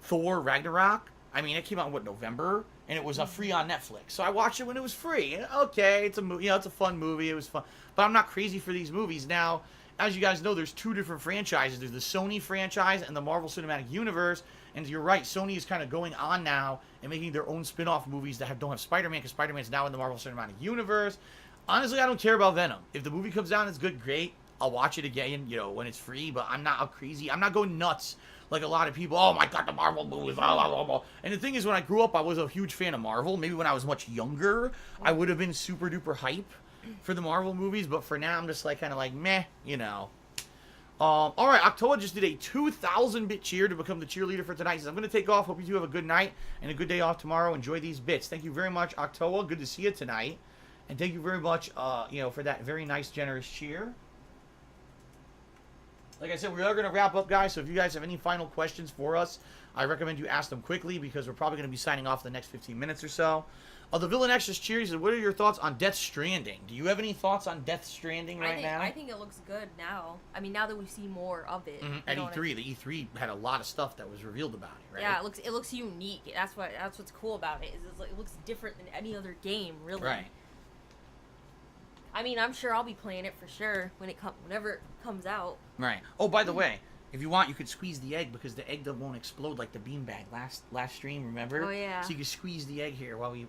Thor Ragnarok. I mean, it came out in, November? And it was free on Netflix. So I watched it when it was free. And, okay, it's a movie. You know, it's a fun movie. It was fun. But I'm not crazy for these movies. Now, as you guys know, there's two different franchises. There's the Sony franchise and the Marvel Cinematic Universe. And you're right, Sony is kind of going on now and making their own spin-off movies that don't have Spider-Man, because Spider-Man's now in the Marvel Cinematic Universe. Honestly, I don't care about Venom. If the movie comes out and it's good, great. I'll watch it again, you know, when it's free. But I'm not I'm not going nuts like a lot of people. Oh my God, the Marvel movies. Blah, blah, blah, blah. And the thing is, when I grew up, I was a huge fan of Marvel. Maybe when I was much younger, I would have been super duper hype for the Marvel movies. But for now, I'm just like kind of like meh, you know. All right, Octoa just did a 2,000-bit cheer to become the cheerleader for tonight. He says, I'm going to take off. Hope you two have a good night and a good day off tomorrow. Enjoy these bits. Thank you very much, Octoa. Good to see you tonight. And thank you very much, you know, for that very nice, generous cheer. Like I said, we are going to wrap up, guys. So if you guys have any final questions for us, I recommend you ask them quickly because we're probably going to be signing off in the next 15 minutes or so. The Villain X just cheers. What are your thoughts on Death Stranding? Do you have any thoughts on Death Stranding now? I think it looks good now. I mean, now that we see more of it. Mm-hmm. At E3, the E3 had a lot of stuff that was revealed about it, right? Yeah, it looks unique. That's what's cool about it. It looks different than any other game, really. Right. I mean, I'm sure I'll be playing it for sure whenever it comes out. Right. Oh, by the way, if you want, you could squeeze the egg because the egg won't explode like the beanbag last stream. Remember? Oh yeah. So you can squeeze the egg here while we.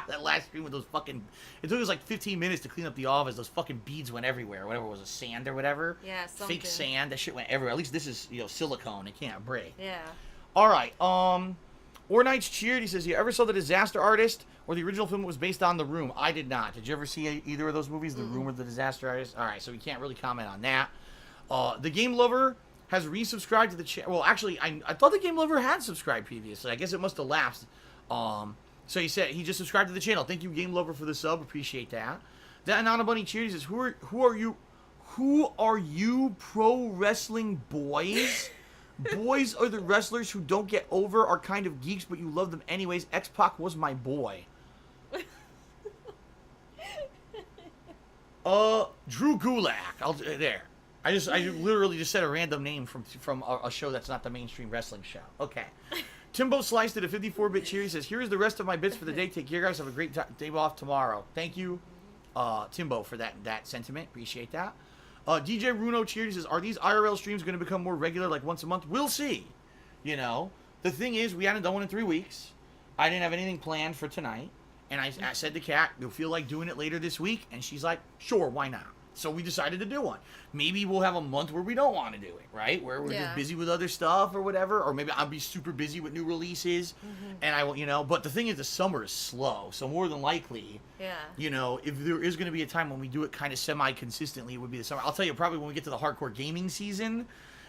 That last stream with those fucking. It took us like 15 minutes to clean up the office. Those fucking beads went everywhere. Whatever it was, a sand or whatever. Yeah. Something. Fake sand. That shit went everywhere. At least this is silicone. It can't break. Yeah. All right. Ornight's cheered. He says, you ever saw The Disaster Artist or the original film that was based on The Room? I did not. Did you ever see either of those movies, The Room or The Disaster Artist? All right, so we can't really comment on that. The Game Lover has resubscribed to the channel. Well, actually, I thought the Game Lover had subscribed previously. I guess it must have lapsed. So he said he just subscribed to the channel. Thank you, Game Lover, for the sub. Appreciate that. That Anana Bunny Cheers says, who are you pro wrestling boys? Boys are the wrestlers who don't get over, are kind of geeks, but you love them anyways. X-Pac was my boy. Drew Gulak. There. I literally just said a random name from a show that's not the mainstream wrestling show. Okay. Timbo Sliced at a 54-bit cheer. He says, here's the rest of my bits for the day. Take care, guys. Have a great day off tomorrow. Thank you, Timbo, for that sentiment. Appreciate that. DJ Runo cheered. He says, are these IRL streams going to become more regular, like once a month? We'll see. You know, the thing is, we hadn't done one in 3 weeks. I didn't have anything planned for tonight. And I said to Kat, you'll feel like doing it later this week? And she's like, sure, why not? So we decided to do one. Maybe we'll have a month where we don't want to do it, right? Where we're just busy with other stuff or whatever. Or maybe I'll be super busy with new releases. And I will, you know. But the thing is, the summer is slow. So more than likely, you know, if there is going to be a time when we do it kind of semi-consistently, it would be the summer. I'll tell you, probably when we get to the hardcore gaming season,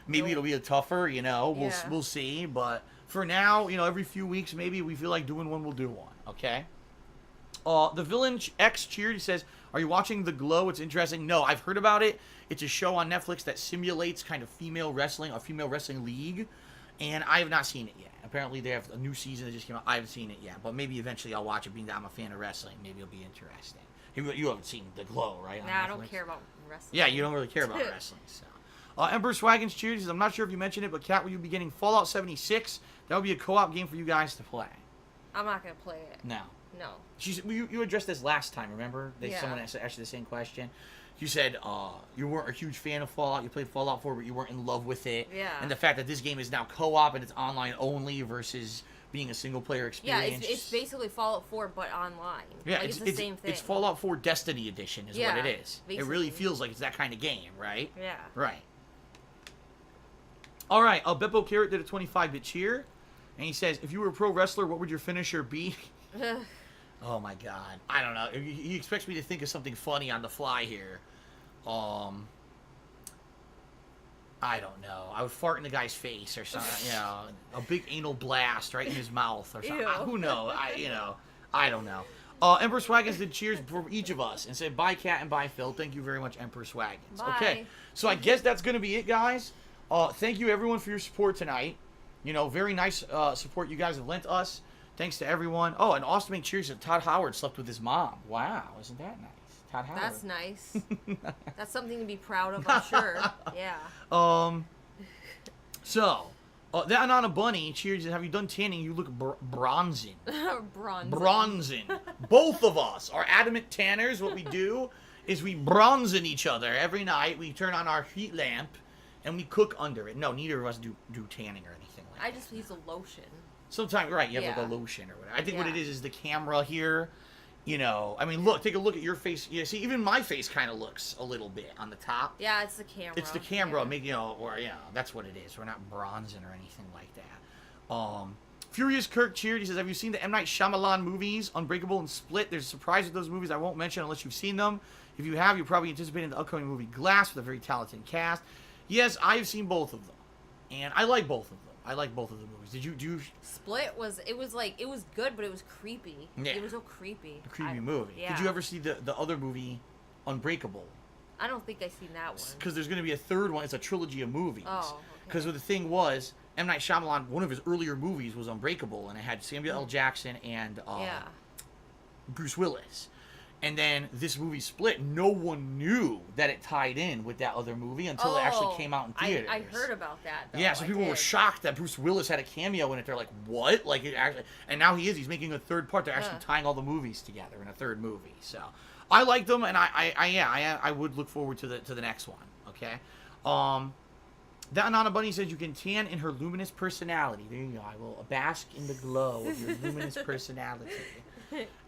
maybe it'll be a tougher, you know. We'll see. But for now, you know, every few weeks, maybe we feel like doing one, we'll do one. Okay? The Villain X cheered. He says, are you watching The Glow? It's interesting. No, I've heard about it. It's a show on Netflix that simulates kind of female wrestling, a female wrestling league. And I have not seen it yet. Apparently they have a new season that just came out. I haven't seen it yet. But maybe eventually I'll watch it, being that I'm a fan of wrestling. Maybe it'll be interesting. You haven't seen The Glow, right? Nah, I don't care about wrestling. Yeah, you don't really care about wrestling. So, Emperor Swaggins cheers. He says, I'm not sure if you mentioned it, but Kat, will you be getting Fallout 76? That would be a co-op game for you guys to play. I'm not going to play it. No. No. You addressed this last time, remember? Someone asked you the same question. You said you weren't a huge fan of Fallout. You played Fallout 4, but you weren't in love with it. Yeah. And the fact that this game is now co-op and it's online only versus being a single-player experience. Yeah, it's basically Fallout 4, but online. Yeah, like, it's the same thing. It's Fallout 4 Destiny Edition is what it is. Basically. It really feels like it's that kind of game, right? Yeah. Right. All right, Beppo Carrot did a 25-bit cheer. And he says, if you were a pro wrestler, what would your finisher be? Oh my God, I don't know. He expects me to think of something funny on the fly here. I don't know. I would fart in the guy's face or something. You know, a big anal blast right in his mouth or something. Who knows? I don't know. Emperor Swaggins did cheers for each of us and said, bye Kat and bye Phil. Thank you very much, Emperor Swaggins. Bye. Okay, so I guess that's gonna be it, guys. Thank you everyone for your support tonight. You know, very nice support you guys have lent us. Thanks to everyone. Oh, and Austin cheers that Todd Howard slept with his mom. Wow, isn't that nice? Todd Howard. That's nice. That's something to be proud of, I'm sure. Yeah. So, that Anana Bunny cheers. Have you done tanning? You look bronzing. Bronzing. Both of us are adamant tanners. What we do is we bronzen each other every night. We turn on our heat lamp and we cook under it. No, neither of us do tanning or anything like that. I just use a lotion. Sometimes, right, you have like a lotion or whatever. I think what it is the camera here, you know. I mean, take a look at your face. Yeah, see, even my face kind of looks a little bit on the top. Yeah, it's the camera. It's the camera, making, you know, or, you know, that's what it is. We're not bronzing or anything like that. Furious Kirk cheered. He says, have you seen the M. Night Shyamalan movies, Unbreakable and Split? There's a surprise with those movies I won't mention unless you've seen them. If you have, you're probably anticipating the upcoming movie Glass with a very talented cast. Yes, I've seen both of them. And I like both of them. I like both of the movies. Did you Split was good, but it was creepy. Yeah. It was so creepy. A creepy movie. Yeah. Did you ever see the other movie, Unbreakable? I don't think I've seen that one. Because there's going to be a third one. It's a trilogy of movies. Oh, Because the thing was, M. Night Shyamalan, one of his earlier movies was Unbreakable, and it had Samuel L. Jackson and Bruce Willis. And then this movie Split, no one knew that it tied in with that other movie until it actually came out in theaters. I heard about that, though. Yeah, so people were shocked that Bruce Willis had a cameo in it. They're like, what? Like, it actually... And now he's making a third part. They're actually tying all the movies together in a third movie. So, I like them, and I would look forward to the next one, okay? That Anana Bunny says you can tan in her luminous personality. There you go. I will bask in the glow of your luminous personality.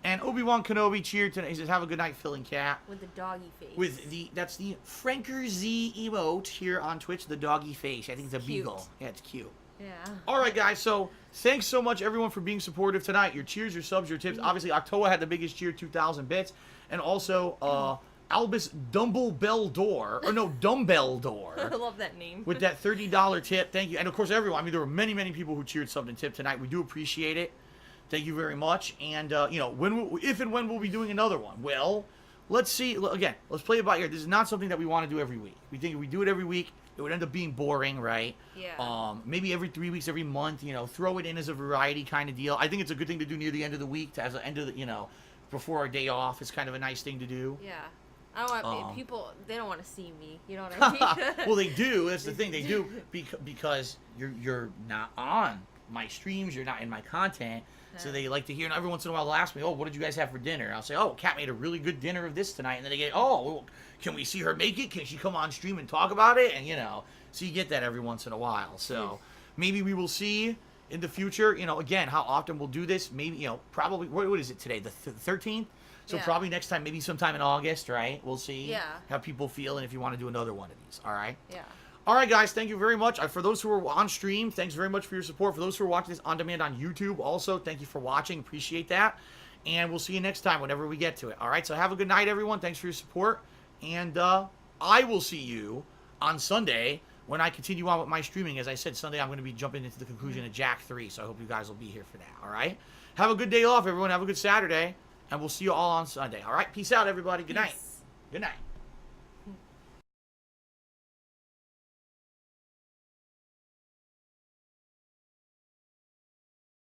And Obi-Wan Kenobi cheered tonight. He says, have a good night, Phil and Kat. With the doggy face. That's the Franker Z emote here on Twitch, the doggy face. I think it's a cute. beagle. Yeah, it's cute. Yeah. All right, guys. So thanks so much, everyone, for being supportive tonight. Your cheers, your subs, your tips. Obviously, Octoa had the biggest cheer, 2,000 bits. And also, Albus Dumbbell Door. I love that name. With that $30 tip. Thank you. And, of course, everyone. I mean, there were many, many people who cheered, subbed, and tipped tonight. We do appreciate it. Thank you very much. And, you know, if and when we'll be doing another one? Well, let's see. Again, let's play it by ear. This is not something that we want to do every week. We think if we do it every week, it would end up being boring, right? Yeah. Maybe every 3 weeks, every month, throw it in as a variety kind of deal. I think it's a good thing to do near the end of the week, as an end of the, before our day off. It's kind of a nice thing to do. Yeah. I don't want people. They don't want to see me. You know what I mean? Well, they do. That's the thing. They do because you're not on my streams. You're not in my content. So they like to hear. And every once in a while, they'll ask me, "Oh, what did you guys have for dinner?" I'll say, "Oh, Kat made a really good dinner of this tonight." And then they get, "Oh, well, can we see her make it? Can she come on stream and talk about it?" And so you get that every once in a while. So maybe we will see in the future. Again, how often we'll do this. Maybe probably what is it today? The 13th. So probably next time, maybe sometime in August, right? We'll see how people feel and if you want to do another one of these. All right. Yeah. All right, guys, thank you very much. For those who are on stream, thanks very much for your support. For those who are watching this on demand on YouTube, also, thank you for watching. Appreciate that. And we'll see you next time whenever we get to it. All right, so have a good night, everyone. Thanks for your support. And I will see you on Sunday when I continue on with my streaming. As I said, Sunday I'm going to be jumping into the conclusion of Jack 3, so I hope you guys will be here for that. All right? Have a good day off, everyone. Have a good Saturday. And we'll see you all on Sunday. All right? Peace out, everybody. Good night. Good night.